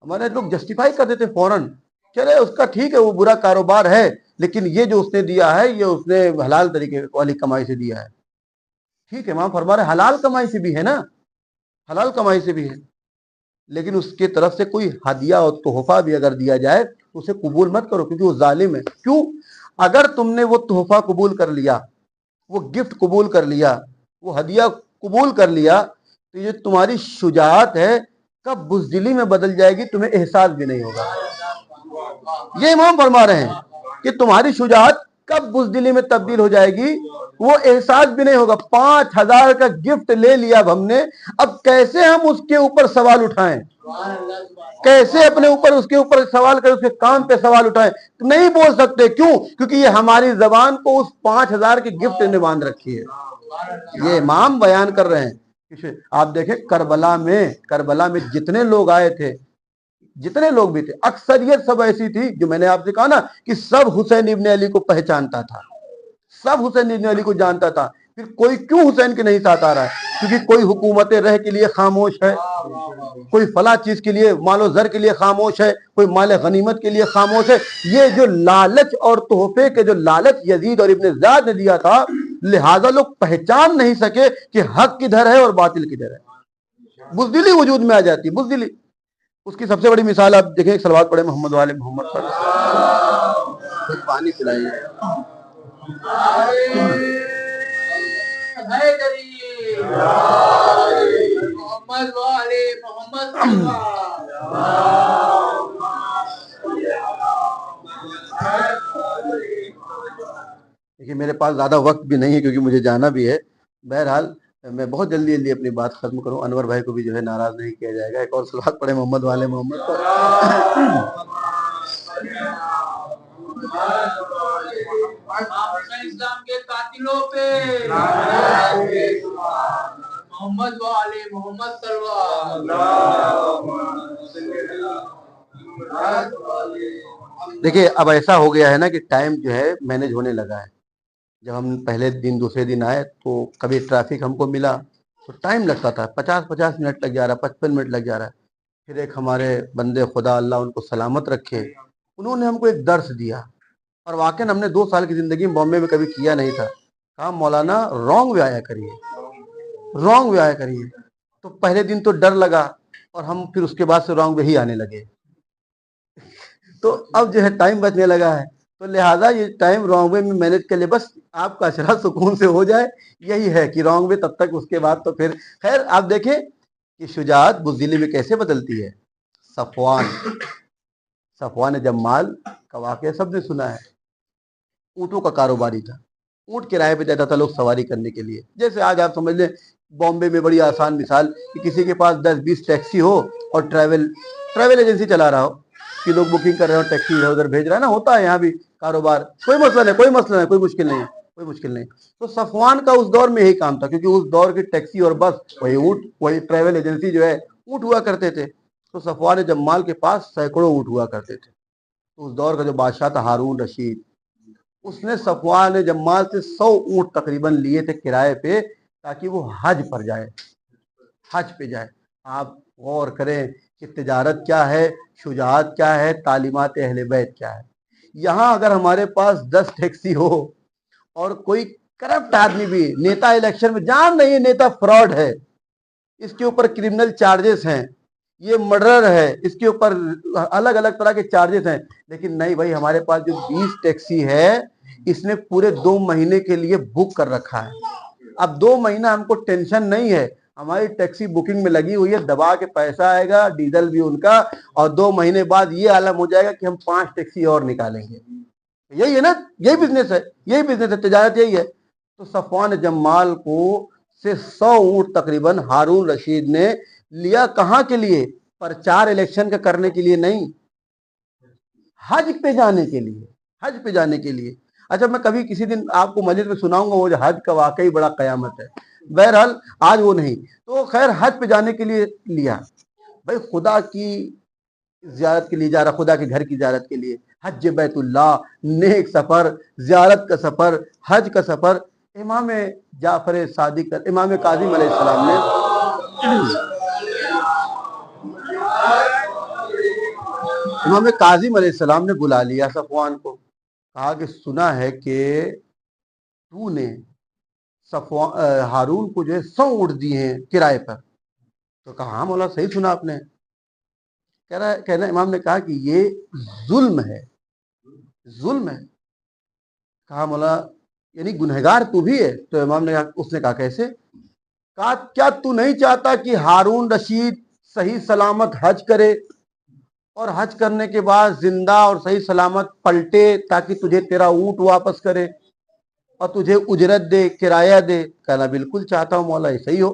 ہمارے لوگ جسٹیفائی کر دیتے فوراً، چلے اس کا ٹھیک ہے وہ برا کاروبار ہے، لیکن یہ جو اس نے دیا ہے یہ اس نے حلال طریقے والی کمائی سے دیا ہے۔ ٹھیک ہے، امام فرما رہے حلال کمائی سے بھی ہے نا، حلال کمائی سے بھی ہے، لیکن اس کے طرف سے کوئی ہدیہ اور تحفہ بھی اگر دیا جائے تو اسے قبول مت کرو، کیونکہ وہ ظالم ہے۔ کیوں؟ اگر تم نے وہ تحفہ قبول کر لیا، وہ گفٹ قبول کر لیا، وہ ہدیہ قبول کر لیا، تو یہ تمہاری شجاعت ہے، کب بزدلی میں بدل جائے گی تمہیں احساس بھی نہیں ہوگا۔ یہ امام فرما رہے ہیں کہ تمہاری شجاعت کب بزدلی میں تبدیل ہو جائے گی وہ احساس بھی نہیں ہوگا۔ 5000 کا گفٹ لے لیا اب ہم نے، اب کیسے ہم اس کے اوپر سوال اٹھائیں، کیسے اپنے اوپر اس کے اوپر سوال کریں، اس کے کام پہ سوال اٹھائیں، نہیں بول سکتے۔ کیوں؟ کیونکہ یہ ہماری زبان کو اس 5000 کی گفٹ نے باندھ رکھی ہے۔ یہ امام بیان کر رہے ہیں۔ آپ دیکھیں کربلا میں جتنے لوگ آئے تھے، جتنے لوگ بھی تھے، اکثریت سب ایسی تھی جو میں نے آپ سے کہا نا کہ سب حسین ابن علی کو پہچانتا تھا، سب حسین ابن علی کو جانتا تھا۔ پھر کوئی کیوں حسین کے نہیں ساتھ آ رہا ہے؟ کیونکہ کوئی حکومت رہ کے لیے خاموش ہے، کوئی فلاں چیز کے لیے مال و زر کے لیے خاموش ہے، کوئی مال غنیمت کے لیے خاموش ہے۔ یہ جو لالچ اور تحفے کے جو لالچ یزید اور ابن زیاد نے دیا تھا، لہذا لوگ پہچان نہیں سکے کہ حق کدھر ہے اور باطل کدھر ہے۔ بزدلی وجود میں آ جاتی، بزدلی۔ اس کی سب سے بڑی مثال آپ دیکھیں، ایک صلوات پڑھے محمد والے محمد پر، پانی پلائیے. محمد والے محمد دیکھیے میرے پاس زیادہ وقت بھی نہیں ہے کیونکہ مجھے جانا بھی ہے. بہرحال میں بہت جلدی جلدی اپنی بات ختم کروں. انور بھائی کو بھی جو ہے ناراض نہیں کیا جائے گا. ایک اور صلوات پڑھے محمد والے محمد پر. اسلام کے قاتلوں پہ محمد والے محمد دیکھیے اب ایسا ہو گیا ہے نا کہ ٹائم جو ہے مینج ہونے لگا ہے. جب ہم پہلے دن دوسرے دن آئے تو کبھی ٹریفک ہم کو ملا تو ٹائم لگتا تھا، 50 منٹ لگ جا رہا ہے، 55 منٹ لگ جا رہا ہے. پھر ایک ہمارے بندے خدا اللہ ان کو سلامت رکھے، انہوں نے ہم کو ایک درس دیا، اور واقعاً ہم نے 2 سال کی زندگی میں بامبے میں کبھی کیا نہیں تھا. کہا مولانا رانگ وے آیا کریے، رانگ وے آیا کریے. تو پہلے دن تو ڈر لگا اور ہم پھر اس کے بعد سے رانگ وے ہی آنے لگے. تو اب جو ہے ٹائم بچنے لگا ہے، تو لہٰذا یہ ٹائم رانگ وے میں مینج کر لے، بس آپ کا اشرا سکون سے ہو جائے. یہی ہے کہ رانگ وے تب تک، اس کے بعد تو پھر خیر. آپ دیکھیں کہ شجاعت بزدلی میں کیسے بدلتی ہے. صفوان جمال کا واقعہ سب نے سنا ہے. اونٹوں کا کاروباری تھا، اونٹ کرائے پہ جاتا تھا لوگ سواری کرنے کے لیے. جیسے آج آپ سمجھ لیں بامبے میں بڑی آسان مثال کہ کسی کے پاس 10-20 ٹیکسی ہو اور ٹریول ایجنسی چلا رہا ہو کہ لوگ بکنگ کر رہے ہو، ٹیکسی ادھر ادھر بھیج رہا ہے نا. ہوتا ہے یہاں بھی کاروبار، کوئی مسئلہ نہیں، کوئی مسئلہ نہیں، کوئی مشکل نہیں ہے، کوئی مشکل نہیں. تو صفوان کا اس دور میں یہی کام تھا، کیونکہ اس دور کی ٹیکسی اور بس وہی اونٹ، وہی ٹریول ایجنسی جو ہے اونٹ ہوا کرتے تھے. تو صفوان جمال کے پاس سینکڑوں اونٹ ہوا کرتے تھے. تو اس دور کا جو بادشاہ تھا ہارون رشید، اس نے صفوان جمال سے 100 اونٹ تقریباً لیے تھے کرائے پہ، تاکہ وہ حج پر جائے، حج پہ جائے. آپ غور کریں کہ تجارت کیا ہے، شجاعت کیا ہے، تعلیمات اہل بیت کیا ہے. یہاں اگر ہمارے پاس 10 ٹیکسی ہو اور کوئی کرپٹ آدمی بھی نیتا الیکشن میں جان نہیں ہے، نیتا فراڈ ہے، اس کے اوپر کرمنل چارجز ہیں، یہ مرڈر ہے، اس کے اوپر الگ الگ طرح کے چارجز ہیں، لیکن نہیں بھائی ہمارے پاس جو 20 ٹیکسی ہے اس نے پورے 2 مہینے کے لیے بک کر رکھا ہے. اب 2 مہینہ ہم کو ٹینشن نہیں ہے، ہماری ٹیکسی بکنگ میں لگی ہوئی ہے، دبا کے پیسہ آئے گا، ڈیزل بھی ان کا، اور 2 مہینے بعد یہ عالم ہو جائے گا کہ ہم 5 ٹیکسی اور نکالیں گے. یہی ہے نا، یہی بزنس ہے، یہی بزنس ہے، تجارت یہی ہے. تو صفوان جمال کو سے 100 اونٹ تقریباً ہارون رشید نے لیا. کہاں کے لیے؟ پرچار الیکشن کا کرنے کے لیے نہیں، حج پہ جانے کے لیے، حج پہ جانے کے لیے. اچھا میں کبھی کسی دن آپ کو مجلس میں سناؤں گا وہ جو حج کا واقعی بڑا قیامت ہے. بہرحال آج وہ نہیں. تو خیر حج پہ جانے کے لیے لیا. بھائی خدا کی زیارت کے لیے جا رہا، خدا کے گھر کی زیارت کے لیے، حج بیت اللہ، نیک سفر، زیارت کا سفر، حج کا سفر. امام جعفر صادق، امام کاظم علیہ السلام نے امام کاظم علیہ السلام نے بلا لیا صفوان کو. کہا کہ سنا ہے کہ تو نے ہارون کو جو ہے 100 اونٹ دیے ہیں کرائے پر. تو کہا ہاں مولا صحیح سنا آپ نے. کہنا امام نے کہا کہ یہ ظلم ہے، ظلم ہے. کہا مولا یعنی گنہگار تو بھی ہے؟ تو امام نے اس نے کہا کیسے؟ کہا کیا تو نہیں چاہتا کہ ہارون رشید صحیح سلامت حج کرے اور حج کرنے کے بعد زندہ اور صحیح سلامت پلٹے تاکہ تجھے تیرا اونٹ واپس کرے اور تجھے اجرت دے، کرایہ دے؟ کہنا بالکل چاہتا ہوں مولا، ایسا ہی ہو.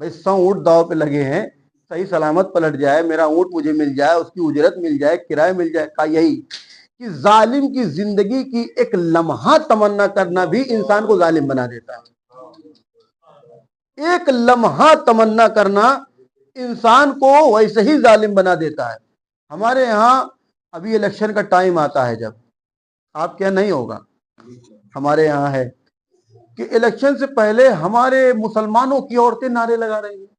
بھائی 100 اونٹ داؤ پہ لگے ہیں، صحیح سلامت پلٹ جائے، میرا اونٹ مجھے مل جائے، اس کی اجرت مل جائے، کرایہ مل جائے. کہا یہی کہ ظالم کی زندگی کی ایک لمحہ تمنا کرنا بھی انسان کو ظالم بنا دیتا ہے. ایک لمحہ تمنا کرنا انسان کو ویسے ہی ظالم بنا دیتا ہے. ہمارے یہاں ابھی الیکشن کا ٹائم آتا ہے، جب آپ کیا نہیں ہوگا، ہمارے یہاں ہے کہ الیکشن سے پہلے ہمارے مسلمانوں کی عورتیں نعرے لگا رہی ہیں.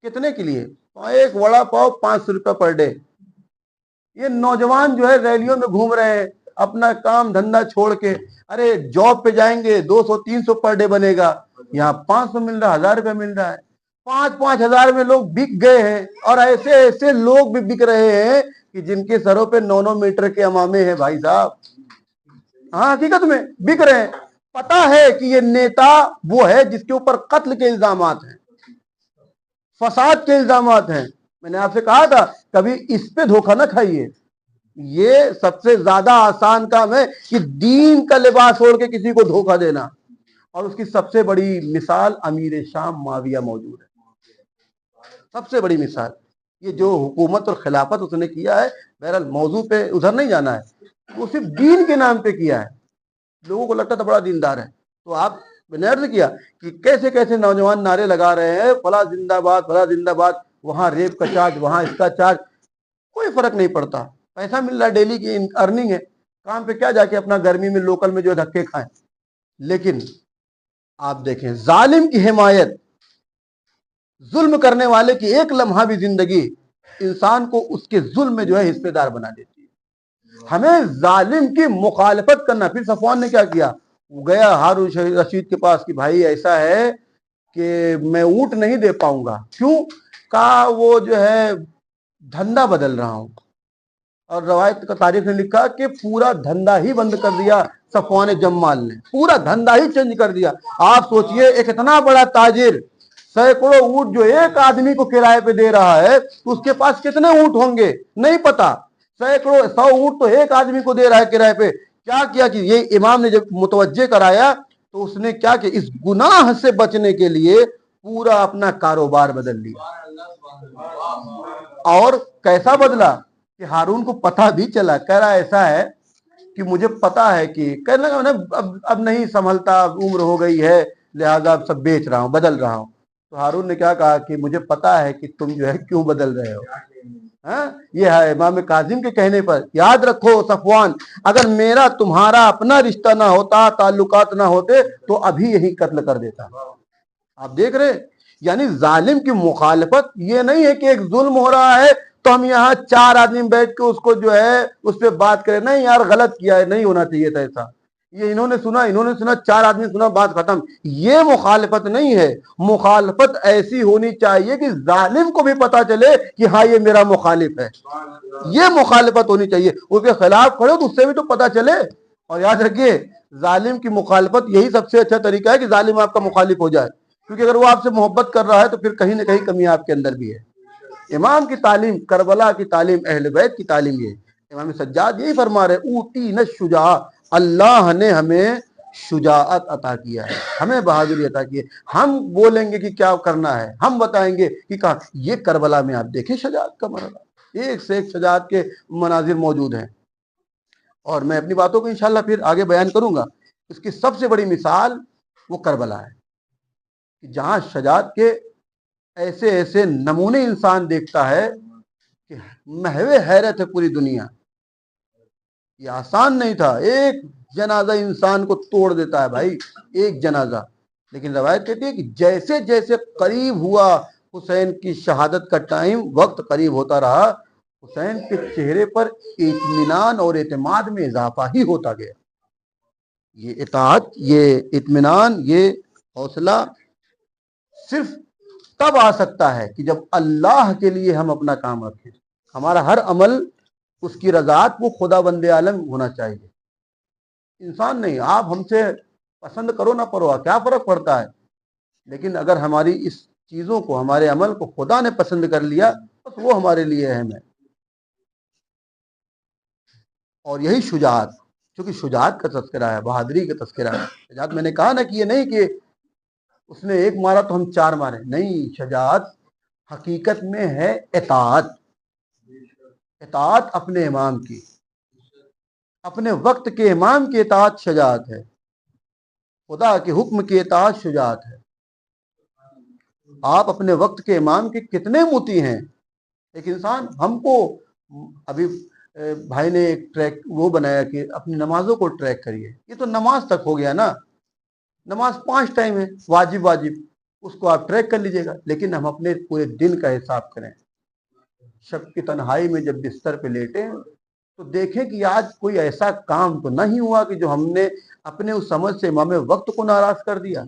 کتنے کے لیے؟ ایک وڑا پاؤ 500 روپے پر ڈے. یہ نوجوان جو ہے ریلیوں میں گھوم رہے ہیں اپنا کام دھندا چھوڑ کے. ارے جاب پہ جائیں گے 200-300 پر ڈے بنے گا، یہاں 500 مل رہا، 1000 روپے مل رہا ہے. 5-5 ہزار میں لوگ بک گئے ہیں، اور ایسے ایسے لوگ بھی بک رہے ہیں کہ جن کے سروں پہ 9 میٹر کے امامے ہیں بھائی صاحب. ہاں حقیقت میں بک رہے ہیں. پتا ہے کہ یہ نیتا وہ ہے جس کے اوپر قتل کے الزامات ہیں، فساد کے الزامات ہیں. میں نے آپ سے کہا تھا کبھی اس پہ دھوکہ نہ کھائیے. یہ سب سے زیادہ آسان کام ہے کہ دین کا لباس اوڑھ کے کسی کو دھوکہ دینا. اور اس کی سب سے بڑی مثال امیر شام معاویہ موجود ہے. سب سے بڑی مثال یہ جو حکومت اور خلافت اس نے کیا ہے. بہرحال موضوع پہ ادھر نہیں جانا ہے، وہ صرف دین کے نام پہ کیا ہے. لوگوں کو لگتا تھا بڑا دیندار ہے. تو آپ نے عرض کیا کہ کیسے کیسے نوجوان نعرے لگا رہے ہیں، فلاں زندہ باد، فلاں زندہ باد. وہاں ریپ کا چارج، وہاں اس کا چارج، کوئی فرق نہیں پڑتا. پیسہ مل رہا ہے، ڈیلی کی ارننگ ہے. کام پہ کیا جا کے اپنا گرمی میں لوکل میں جو دھکے کھائیں. لیکن آپ دیکھیں ظالم کی حمایت، ظلم کرنے والے کی ایک لمحہ بھی زندگی انسان کو اس کے ظلم میں جو ہے حصے دار بنا دیتی ہے. ہمیں ظالم کی مخالفت کرنا. پھر صفوان نے کیا کیا؟ گیا ہارون رشید کے پاس کہ بھائی ایسا ہے کہ میں اونٹ نہیں دے پاؤں گا. کیوں؟ کہا وہ جو ہے دھندا بدل رہا ہوں. اور روایت کا تاریخ نے لکھا کہ پورا دھندا ہی بند کر دیا صفوان جمال نے. پورا دھندا ہی چینج کر دیا. آپ سوچئے ایک اتنا بڑا تاجر سینکڑوں اونٹ جو ایک آدمی کو کرائے پہ دے رہا ہے تو اس کے پاس کتنے اونٹ ہوں گے نہیں پتا. سینکڑوں 100 اونٹ تو ایک آدمی کو دے رہا ہے کرائے پہ. کیا کہ یہ امام نے جب متوجہ کرایا تو اس نے کیا کہ اس گناہ سے بچنے کے لیے پورا اپنا کاروبار بدل لیا. اور کیسا بدلا کہ ہارون کو پتہ بھی چلا. کہہ رہا ایسا ہے کہ مجھے پتا ہے کہ کہنے لگا اب نہیں سنبھلتا، اب عمر ہو گئی ہے، لہذا اب سب بیچ رہا ہوں، بدل رہا ہوں. تو ہارون نے کیا کہا کہ مجھے پتا ہے کہ تم جو ہے کیوں بدل رہے ہو. یہ ہے امام کاظم کے کہنے پر. یاد رکھو صفوان، اگر میرا تمہارا اپنا رشتہ نہ ہوتا، تعلقات نہ ہوتے تو ابھی یہی قتل کر دیتا. آپ دیکھ رہے یعنی ظالم کی مخالفت یہ نہیں ہے کہ ایک ظلم ہو رہا ہے تو ہم یہاں 4 آدمی بیٹھ کے اس کو جو ہے اس پہ بات کریں. نہیں یار غلط کیا ہے، نہیں ہونا چاہیے تھا ایسا. یہ انہوں نے سنا 4 آدمی سنا، بات ختم. یہ مخالفت نہیں ہے. مخالفت ایسی ہونی چاہیے کہ ظالم کو بھی پتا چلے کہ ہاں یہ میرا مخالف ہے. یہ مخالفت ہونی چاہیے. اس کے خلاف کھڑے تو اس سے بھی تو پتا چلے. اور یاد رکھیے ظالم کی مخالفت یہی سب سے اچھا طریقہ ہے کہ ظالم آپ کا مخالف ہو جائے. کیونکہ اگر وہ آپ سے محبت کر رہا ہے تو پھر کہیں نہ کہیں کمی آپ کے اندر بھی ہے. امام کی تعلیم، کربلا کی تعلیم، اہل بیت کی تعلیم یہ. امام سجاد یہی فرما رہے اوتینا الشجاع، اللہ نے ہمیں شجاعت عطا کیا ہے، ہمیں بہادری عطا کی ہے. ہم بولیں گے کہ کیا کرنا ہے، ہم بتائیں گے کہ کہاں. یہ کربلا میں آپ دیکھیں شجاعت کا مرحلہ، ایک سے ایک شجاعت کے مناظر موجود ہیں. اور میں اپنی باتوں کو انشاءاللہ پھر آگے بیان کروں گا. اس کی سب سے بڑی مثال وہ کربلا ہے کہ جہاں شجاعت کے ایسے ایسے نمونے انسان دیکھتا ہے کہ محو حیرت ہے پوری دنیا. یہ آسان نہیں تھا. ایک جنازہ انسان کو توڑ دیتا ہے بھائی، ایک جنازہ. لیکن روایت کہتی ہے کہ جیسے جیسے قریب ہوا حسین کی شہادت کا ٹائم، وقت قریب ہوتا رہا، حسین کے چہرے پر اطمینان اور اعتماد میں اضافہ ہی ہوتا گیا. یہ اطاعت، یہ اطمینان، یہ حوصلہ صرف تب آ سکتا ہے کہ جب اللہ کے لیے ہم اپنا کام رکھیں. ہمارا ہر عمل اس کی رضاعت وہ خدا بند عالم ہونا چاہیے، انسان نہیں. آپ ہم سے پسند کرو نہ کرو کیا فرق پڑتا ہے، لیکن اگر ہماری اس چیزوں کو، ہمارے عمل کو خدا نے پسند کر لیا بس وہ ہمارے لیے اہم ہے. اور یہی شجاعت، چونکہ شجاعت کا تذکرہ ہے، بہادری کا تذکرہ ہے. شجاعت میں نے کہا نا کہ یہ نہیں کہ اس نے ایک مارا تو ہم 4 مارے. نہیں، شجاعت حقیقت میں ہے اطاعت. اطاعت اپنے امام کی، اپنے وقت کے امام کی اطاعت شجاعت ہے. خدا کے حکم کی اطاعت شجاعت ہے. آپ اپنے وقت کے امام کے کتنے مطیع ہیں. ایک انسان، ہم کو ابھی بھائی نے ایک ٹریک وہ بنایا کہ اپنی نمازوں کو ٹریک کریے. یہ تو نماز تک ہو گیا نا. نماز 5 ٹائم ہے، واجب اس کو آپ ٹریک کر لیجئے گا. لیکن ہم اپنے پورے دن کا حساب کریں. شب کی تنہائی میں جب بستر پہ لیٹے تو دیکھیں کہ آج کوئی ایسا کام تو نہیں ہوا کہ جو ہم نے اپنے اس سمجھ سے امام وقت کو ناراض کر دیا.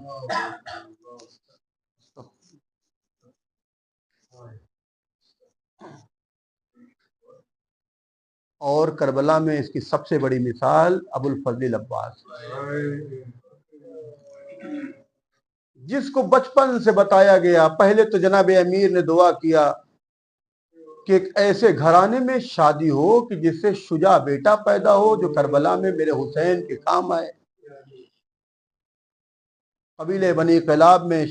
اور کربلا میں اس کی سب سے بڑی مثال ابو الفضل عباس، جس کو بچپن سے بتایا گیا. پہلے تو جناب امیر نے دعا کیا کہ ایک ایسے گھرانے میں شادی ہو کہ جس سے شجاع بیٹا پیدا ہو جو کربلا میں میرے حسین کے کام آئے. قبیلہ بنی قلاب میں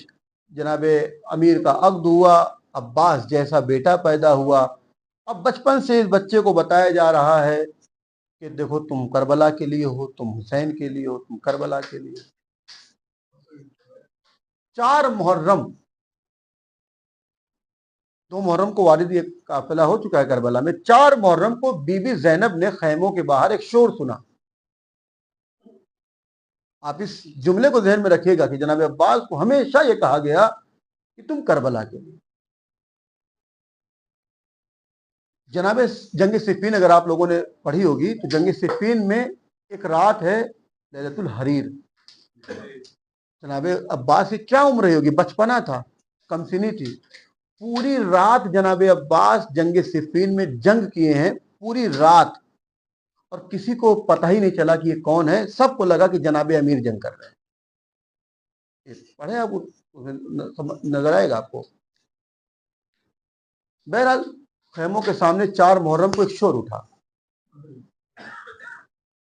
جناب امیر کا عقد ہوا، عباس جیسا بیٹا پیدا ہوا. اب بچپن سے اس بچے کو بتایا جا رہا ہے کہ دیکھو تم کربلا کے لیے ہو، تم حسین کے لیے ہو، تم کربلا کے لیے. 4 محرم، 2 محرم کو والد یہ قافلہ ہو چکا ہے کربلا میں. 4 محرم کو بی بی زینب نے خیموں کے باہر ایک شور سنا. آپ اس جملے کو ذہن میں رکھیے گا کہ جناب عباس کو ہمیشہ یہ کہا گیا کہ تم کربلا کے لیے. جناب جنگ صفین اگر آپ لوگوں نے پڑھی ہوگی تو جنگ صفین میں ایک رات ہے لیلۃ الحریر. جناب عباس کی کیا عمر رہی ہوگی؟ بچپنا تھا، کم سنی تھی. پوری رات جناب عباس جنگ صفین میں جنگ کیے ہیں، پوری رات، اور کسی کو پتہ ہی نہیں چلا کہ یہ کون ہے. سب کو لگا کہ جناب امیر جنگ کر رہے ہیں. پڑھیں آپ، نظر آئے گا آپ کو. بہرحال خیموں کے سامنے 4 محرم کو ایک شور اٹھا.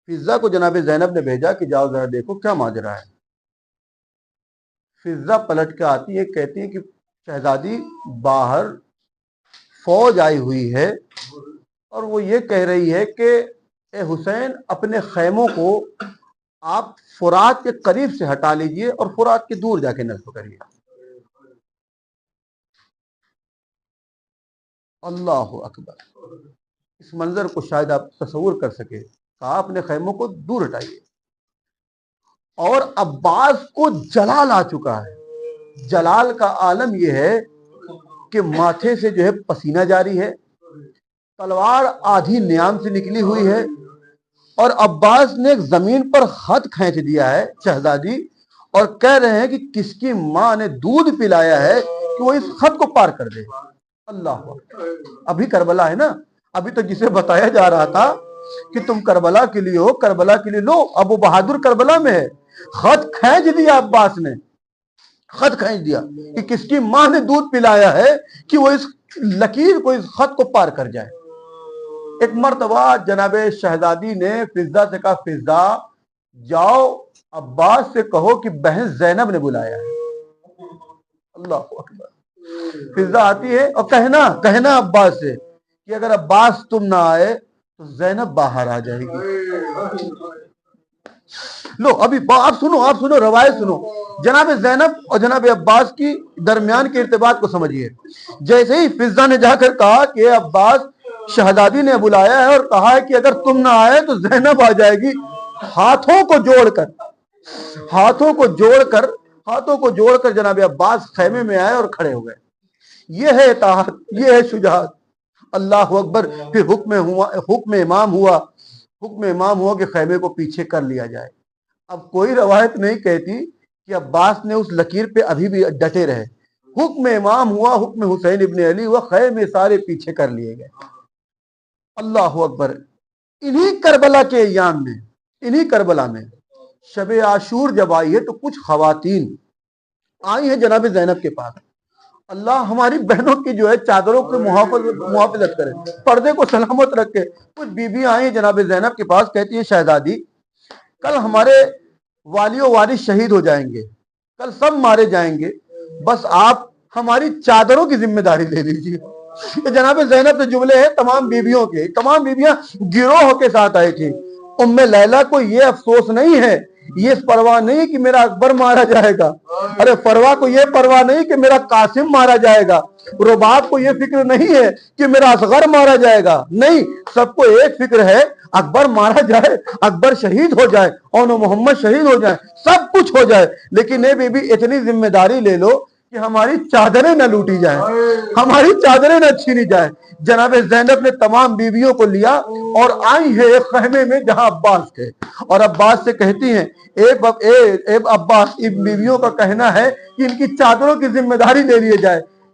فضہ کو جناب زینب نے بھیجا کہ جاؤ ذرا دیکھو کیا ماجرا ہے. فضہ پلٹ کے آتی ہے، کہتی ہے کہ شہزادی باہر فوج آئی ہوئی ہے اور وہ یہ کہہ رہی ہے کہ اے حسین اپنے خیموں کو آپ فرات کے قریب سے ہٹا لیجئے اور فرات کے دور جا کے نصب کریے. اللہ اکبر. اس منظر کو شاید آپ تصور کر سکے. کہا اپنے خیموں کو دور ہٹائیے. اور عباس کو جلال آ چکا ہے. جلال کا عالم یہ ہے کہ ماتھے سے جو ہے پسینہ جاری ہے، تلوار آدھی نیام سے نکلی ہوئی ہے، اور عباس نے ایک زمین پر خط کھینچ دیا ہے شہزادی، اور کہہ رہے ہیں کہ کس کی ماں نے دودھ پلایا ہے کہ وہ اس خط کو پار کر دے. اللہ اکبر. ابھی کربلا ہے نا، ابھی تو جسے بتایا جا رہا تھا کہ تم کربلا کے لیے ہو، کربلا کے لیے لو، ابو بہادر کربلا میں ہے. خط کھینچ دیا عباس نے، خط کھینچ دیا کہ کس کی ماں نے دودھ پلایا ہے کہ وہ اس لکیر کو، اس خط کو پار کر جائے. ایک مرتبہ جناب شہزادی نے فضہ سے کہا فضہ جاؤ عباس سے کہو کہ بہن زینب نے بلایا ہے. اللہ اکبر. فضہ آتی ہے اور کہنا عباس سے کہ اگر عباس تم نہ آئے تو زینب باہر آ جائے گی. لو ابھی آپ سنو روایت سنو. جناب زینب اور جناب عباس کی درمیان کے ارتباط کو سمجھیے. جیسے ہی فضہ نے جا کر کہا کہ عباس شہزادی نے بلایا ہے اور کہا ہے کہ اگر تم نہ آئے تو زینب آ جائے گی، ہاتھوں کو جوڑ کر جناب عباس خیمے میں آئے اور کھڑے ہو گئے. یہ ہے اطاعت، یہ ہے شجاعت. اللہ اکبر. پھر حکم امام ہوا کہ خیمے کو پیچھے کر لیا جائے. اب کوئی روایت نہیں کہتی کہ عباس نے اس لکیر پہ ابھی بھی ڈٹے رہے. حکم امام ہوا، حکم حسین ابن علی ہوا، خیمے سارے پیچھے کر لیے گئے. اللہ اکبر. انہی کربلا کے ایام میں، انہی کربلا میں شب عاشور جب آئی ہے تو کچھ خواتین آئی ہیں جناب زینب کے پاس. اللہ ہماری بہنوں کی جو ہے چادروں کی محافظت کرے، پردے کو سلامت رکھے. کچھ بیویاں آئی ہیں جناب زینب کے پاس، کہتی ہے شہزادی کل ہمارے والی و وارث شہید ہو جائیں گے، کل سب مارے جائیں گے، بس آپ ہماری چادروں کی ذمہ داری لے لیجیے. جناب زینب کے جملے ہیں تمام بیویوں کے. تمام بیویاں گروہ کے ساتھ آئی تھی. ام لیلہ کو یہ افسوس نہیں ہے، یہ پرواہ نہیں کہ میرا اکبر مارا جائے گا، ارے فروا کو یہ پرواہ نہیں کہ میرا قاسم مارا جائے گا، رباب کو یہ فکر نہیں ہے کہ میرا اصغر مارا جائے گا. نہیں، سب کو ایک فکر ہے اکبر مارا جائے، اکبر شہید ہو جائے، اور محمد شہید ہو جائے، سب کچھ ہو جائے، لیکن اے بی بی اتنی ذمہ داری لے لو کہ ہماری چادریں نہ لوٹی جائیں، ہماری چادریں نہ چھینی جائیں. جناب زینب نے تمام بیویوں کو لیا اور آئی ہیں ایک خیمے میں جہاں عباس تھے، اور عباس سے کہتی ہیں اے عباس، ان بیویوں کا کہنا ہے کہ ان کی چادروں کی ذمہ داری لے لیے جائے.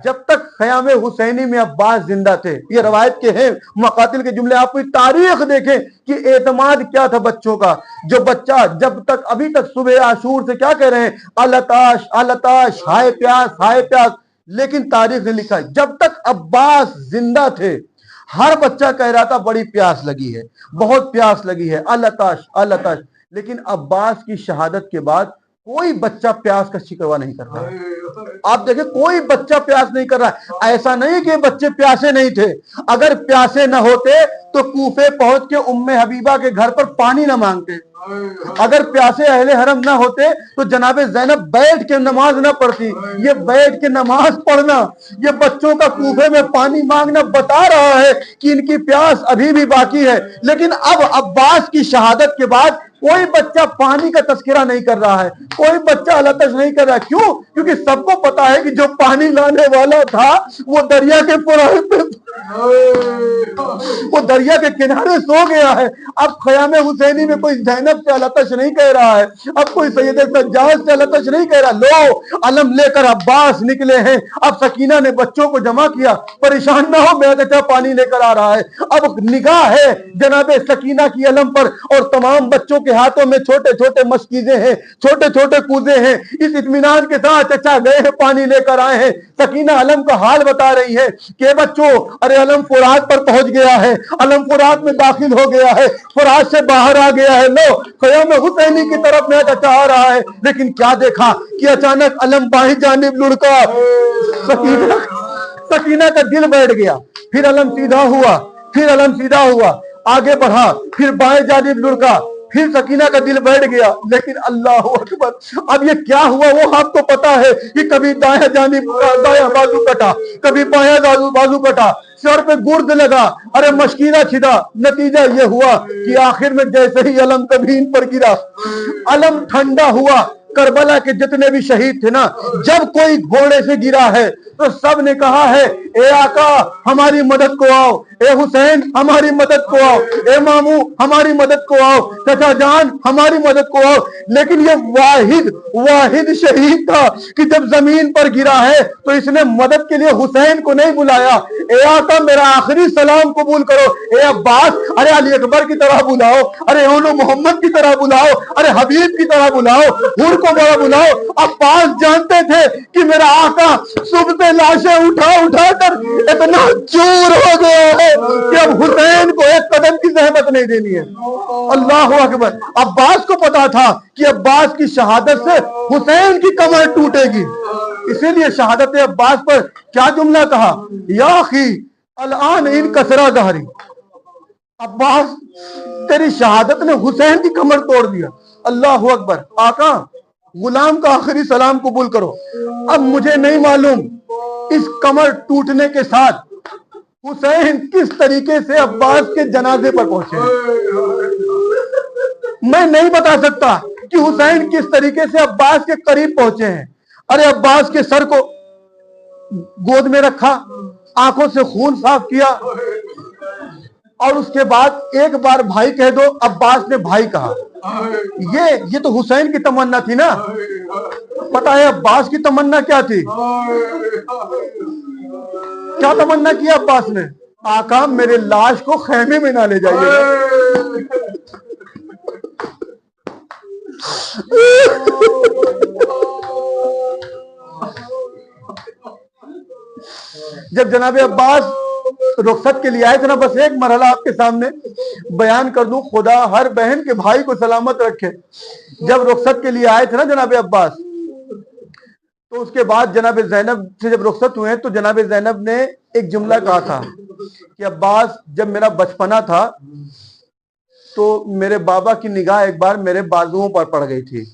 جب تک خیام حسینی میں عباس زندہ تھے. یہ روایت کے ہیں مقاتل کے جملے. آپ کوئی تاریخ دیکھیں کہ اعتماد کیا تھا بچوں کا. جو بچہ جب تک ابھی تک صبح عاشور سے کیا کہہ رہے ہیں, التاش التاش, ہائے پیاس ہائے پیاس. لیکن تاریخ نے لکھا جب تک عباس زندہ تھے ہر بچہ کہہ رہا تھا بڑی پیاس لگی ہے, بہت پیاس لگی ہے, التاش التاش. لیکن عباس کی شہادت کے بعد کوئی بچہ پیاس کا شکوہ نہیں کر رہا. آپ دیکھیں کوئی بچہ پیاس نہیں کر رہا. ایسا نہیں کہ بچے پیاسے نہیں تھے. اگر پیاسے نہ ہوتے تو کوفے پہنچ کے ام حبیبہ کے گھر پر پانی نہ مانگتے. اگر پیاسے اہل حرم نہ ہوتے تو جناب زینب بیٹھ کے نماز نہ پڑھتی. یہ بیٹھ کے نماز پڑھنا, یہ بچوں کا کوفے میں پانی مانگنا بتا رہا ہے کہ ان کی پیاس ابھی بھی باقی ہے. لیکن اب عباس کی شہادت کے بعد کوئی بچہ پانی کا تذکرہ نہیں کر رہا ہے, کوئی بچہ التش نہیں کر رہا ہے. کیوں؟ کیونکہ سب کو پتا ہے کہ جو پانی لانے والا تھا وہ دریا کے وہ دریا کے کنارے سو گیا ہے. اب خیام حسینی میں کوئی زینب سے التش نہیں کہہ رہا ہے, اب کوئی سید سجاد سے التش نہیں کہہ رہا. لو علم لے کر عباس نکلے ہیں. اب سکینہ نے بچوں کو جمع کیا, پریشان نہ ہو میرا چچا پانی لے کر آ رہا ہے. اب نگاہ ہے جناب سکینہ کی علم پر, اور تمام بچوں کے ہاتھوں میں چھوٹے چھوٹے مشکیزیں ہیں, چھوٹے چھوٹے کوزے ہیں. اس اطمینان کے ساتھ چچا گئے ہیں, پانی لے کر آئے ہیں. سکینہ علم کا حال بتا رہی ہے کہ بچوں ارے علم فرات پر پہنچ گیا ہے, علم فرات میں داخل ہو گیا ہے, فرات سے باہر آ گیا ہے. لو خیام حسینی کی طرف میں چچا آ رہا ہے. لیکن کیا دیکھا کہ اچانک علم بائیں جانب لڑکا. سکینہ کا دل بیٹھ گیا. پھر علم سیدھا ہوا, پھر علم سیدھا ہوا, آگے بڑھا, پھر بائیں جانب لڑکا, پھر سکینہ کا دل بیٹھ گیا. لیکن اللہ اکبر, اب یہ کیا ہوا وہ آپ کو پتا ہے کہ کبھی دائیں جانب دائیں بازو کٹا, کبھی بائیں بازو کٹا, سر پہ گرد لگا, ارے مشکینہ چھدا. نتیجہ یہ ہوا کہ آخر میں جیسے ہی علم کبین پر گرا, علم ٹھنڈا ہوا. کربلا کے جتنے بھی شہید تھے نا, جب کوئی گھوڑے سے گرا ہے تو سب نے کہا ہے اے آقا ہماری مدد کو آؤ, اے حسین ہماری مدد کو آؤ, اے مامو ہماری مدد کو آؤ, چچا جان ہماری مدد کو آؤ. لیکن یہ واحد شہید تھا کہ جب زمین پر گرا ہے تو اس نے مدد کے لیے حسین کو نہیں بلایا. اے آقا میرا آخری سلام قبول کرو. اے عباس ارے علی اکبر کی طرح بلاؤ, ارے اولو محمد کی طرح بلاؤ, ارے حبیب کی طرح بلاؤ, حور کو بڑا بلاؤ. عباس جانتے تھے کہ میرا آقا صبح سے لاشیں اٹھا اٹھا کر اتنا چور ہو گیا ہے کہ اب حسین کو ایک قدم کی زحمت نہیں دینی ہے. اللہ اکبر. عباس کو پتا تھا کہ عباس کی شہادت سے حسین کی کمر ٹوٹے گی, اسی لیے شہادت عباس پر کیا جملہ کہا, یا اخی الان ان کسرا ظہری. عباس تیری شہادت نے حسین کی کمر توڑ دیا. اللہ اکبر. آقا غلام کا آخری سلام قبول کرو. اب مجھے نہیں معلوم اس کمر ٹوٹنے کے ساتھ حسین کس طریقے سے عباس کے جنازے پر پہنچے. میں نہیں بتا سکتا کہ حسین کس طریقے سے عباس کے قریب پہنچے ہیں. ارے عباس کے سر کو گود میں رکھا, آنکھوں سے خون صاف کیا, اور اس کے بعد ایک بار بھائی کہہ دو. عباس نے بھائی کہا. یہ تو حسین کی تمنا تھی نا. پتا ہے عباس کی تمنا کیا تھی؟ کیا تمنا کیا عباس نے؟ آقا میرے لاش کو خیمے میں نہ لے جائیے. جب جناب عباس رخصت کے لیے آئے تھے نا, بس ایک مرحلہ آپ کے سامنے بیان کر دوں, خدا ہر بہن کے بھائی کو سلامت رکھے. جب رخصت کے لیے آئے تھے نا جناب عباس, تو اس کے بعد جناب زینب سے جب رخصت ہوئے تو جناب زینب نے ایک جملہ کہا تھا کہ عباس جب میرا بچپنا تھا تو میرے بابا کی نگاہ ایک بار میرے بازوؤں پر پڑ گئی تھی,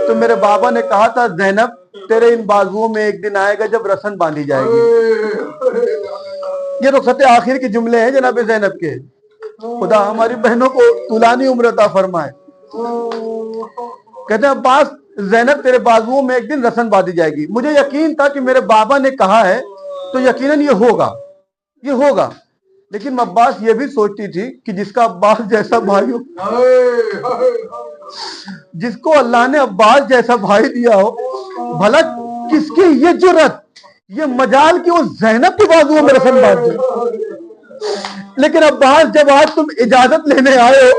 تو میرے بابا نے کہا تھا زینب تیرے ان بازوؤں میں ایک دن آئے گا جب رسن باندھی جائے گی. یہ رخصت آخر کے جملے ہیں جناب زینب کے. خدا ہماری بہنوں کو طولانی عمر عطا فرمائے. کہتے ہیں عباس زینب تیرے بازوؤں میں ایک دن رسن باندھی جائے گی. مجھے یقین تھا کہ میرے بابا نے کہا ہے تو یقیناً یہ ہوگا. لیکن عباس یہ بھی سوچتی تھی کہ جس کا عباس جیسا بھائی ہو, جس کو اللہ نے عباس جیسا بھائی دیا ہو, بھلا کس کی یہ جرت, یہ مجال کی وہ زینب کی بازوؤں میں رسن باندھ دی. لیکن عباس جب آج تم اجازت لینے آئے ہو،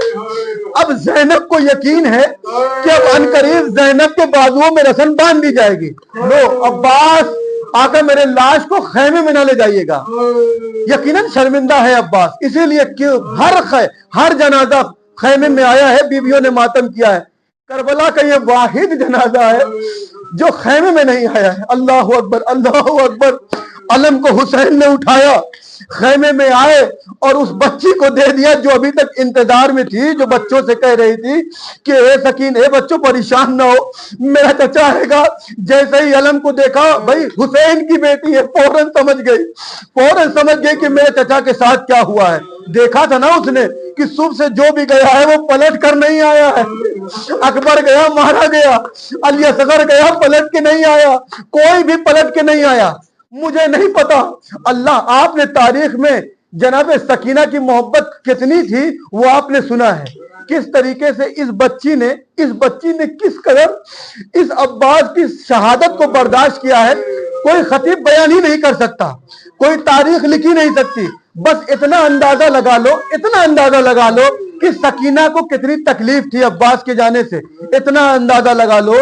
اب زینب کو یقین ہے کہ اب عنقریب زینب کے بازوؤں میں رسن باندھ دی جائے گی. لو عباس آقا میرے لاش کو خیمے میں نہ لے جائیے گا. یقیناً شرمندہ ہے عباس، اسی لیے کہ ہر جنازہ خیمے میں آیا ہے، بیویوں نے ماتم کیا ہے. کربلا کا یہ واحد جنازہ ہے جو خیمے میں نہیں آیا ہے. اللہ اکبر اللہ اکبر. علم کو حسین نے اٹھایا، خیمے میں آئے اور اس بچی کو دے دیا جو ابھی تک انتظار میں تھی، جو بچوں سے کہہ رہی تھی کہ اے سکین، اے بچوں پریشان نہ ہو، میرا چچا آئے گا. جیسے ہی علم کو دیکھا، بھائی حسین کی بیٹی ہے، فوراً سمجھ گئی کہ میرے چچا کے ساتھ کیا ہوا ہے. دیکھا تھا نا اس نے کہ صبح سے جو بھی گیا ہے وہ پلٹ کر نہیں آیا ہے. اکبر گیا مارا گیا، علی اصغر گیا پلٹ کے نہیں آیا، کوئی بھی پلٹ کے نہیں آیا. مجھے نہیں پتا اللہ آپ نے تاریخ میں جناب سکینہ کی محبت کتنی تھی وہ آپ نے سنا ہے. کس طریقے سے اس بچی نے کس قدر اس عباس کی شہادت کو برداشت کیا ہے، کوئی خطیب بیان ہی نہیں کر سکتا، کوئی تاریخ لکھی نہیں سکتی. بس اتنا اندازہ لگا لو کہ سکینہ کو کتنی تکلیف تھی عباس کے جانے سے. اتنا اندازہ لگا لو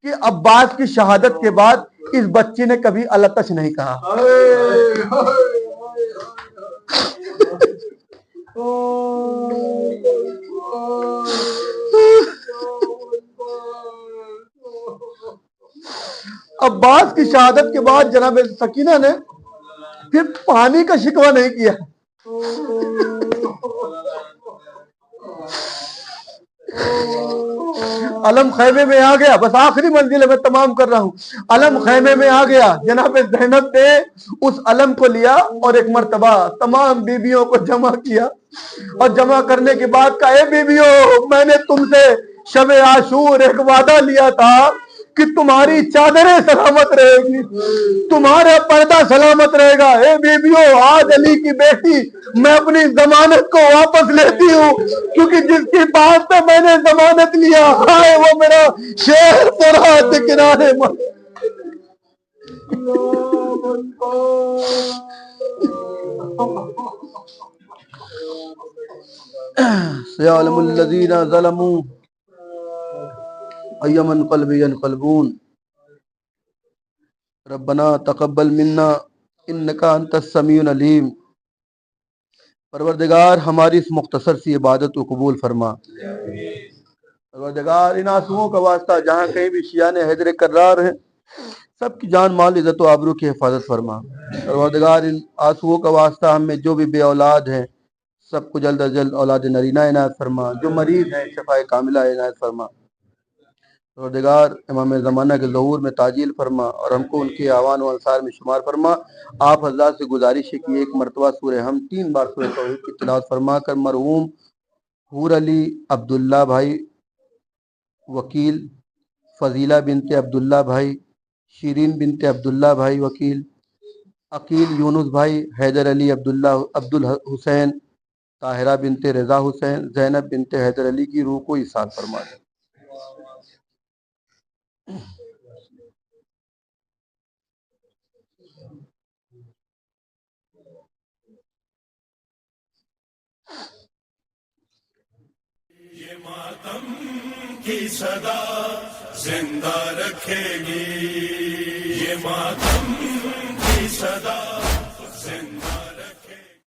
کہ عباس کی شہادت کے بعد اس بچی نے کبھی التش نہیں کہا. عباس کی شہادت کے بعد جناب سکینہ نے پھر پانی کا شکوہ نہیں کیا. علم خیمے میں آ گیا، بس آخری منزل ہے میں تمام کر رہا ہوں. علم خیمے میں آ گیا، جناب زینب نے اس علم کو لیا اور ایک مرتبہ تمام بیویوں کو جمع کیا اور جمع کرنے کے بعد کہا، اے بیویوں، میں نے تم سے شب عاشور ایک وعدہ لیا تھا کہ تمہاری چادریں سلامت رہے گی، تمہارا پردہ سلامت رہے گا. اے بیبیوں، آج علی کی بیٹی میں اپنی ضمانت کو واپس لیتی ہوں، کیونکہ جس کی بات پہ میں نے ضمانت لیا ہے وہ میرا شہر فرات کے کنارے سيعلم الذين ظلموا أي منقلب ينقلبون ربنا تقبل منا انك انت السميع العليم. پروردگار ہماری اس مختصر سی عبادت کو قبول فرما. پروردگار ان آنسوؤں کا واسطہ جہاں کہیں بھی شیعان حیدر کرار ہیں سب کی جان مال عزت و آبرو کی حفاظت فرما. پروردگار ان آنسوؤں کا واسطہ ہم میں جو بھی بے اولاد ہیں سب کو جلد از جلد اولاد نرینہ عنایت فرما، جو مریض ہیں شفاء کاملہ عنایت فرما. پروردگار امام زمانہ کے ظہور میں تعجیل فرما اور ہم کو ان کے اعوان و انصار میں شمار فرما. آپ حضرات سے گزارش ہے کہ ایک مرتبہ سورہ ہم 3 بار سورہ توحید کی تلاوت فرما کر مرحوم حور علی عبداللہ بھائی وکیل، فضیلہ بنت عبداللہ بھائی، شیرین بنت عبداللہ بھائی وکیل، عقیل یونس بھائی، حیدر علی عبد الحسین، طاہرہ بنت رضا حسین، زینب بنت حیدر علی کی روح کو ایصال فرما دیں. یہ ماتم کی صدا زندہ رکھے گی، یہ ماتم کی صدا زندہ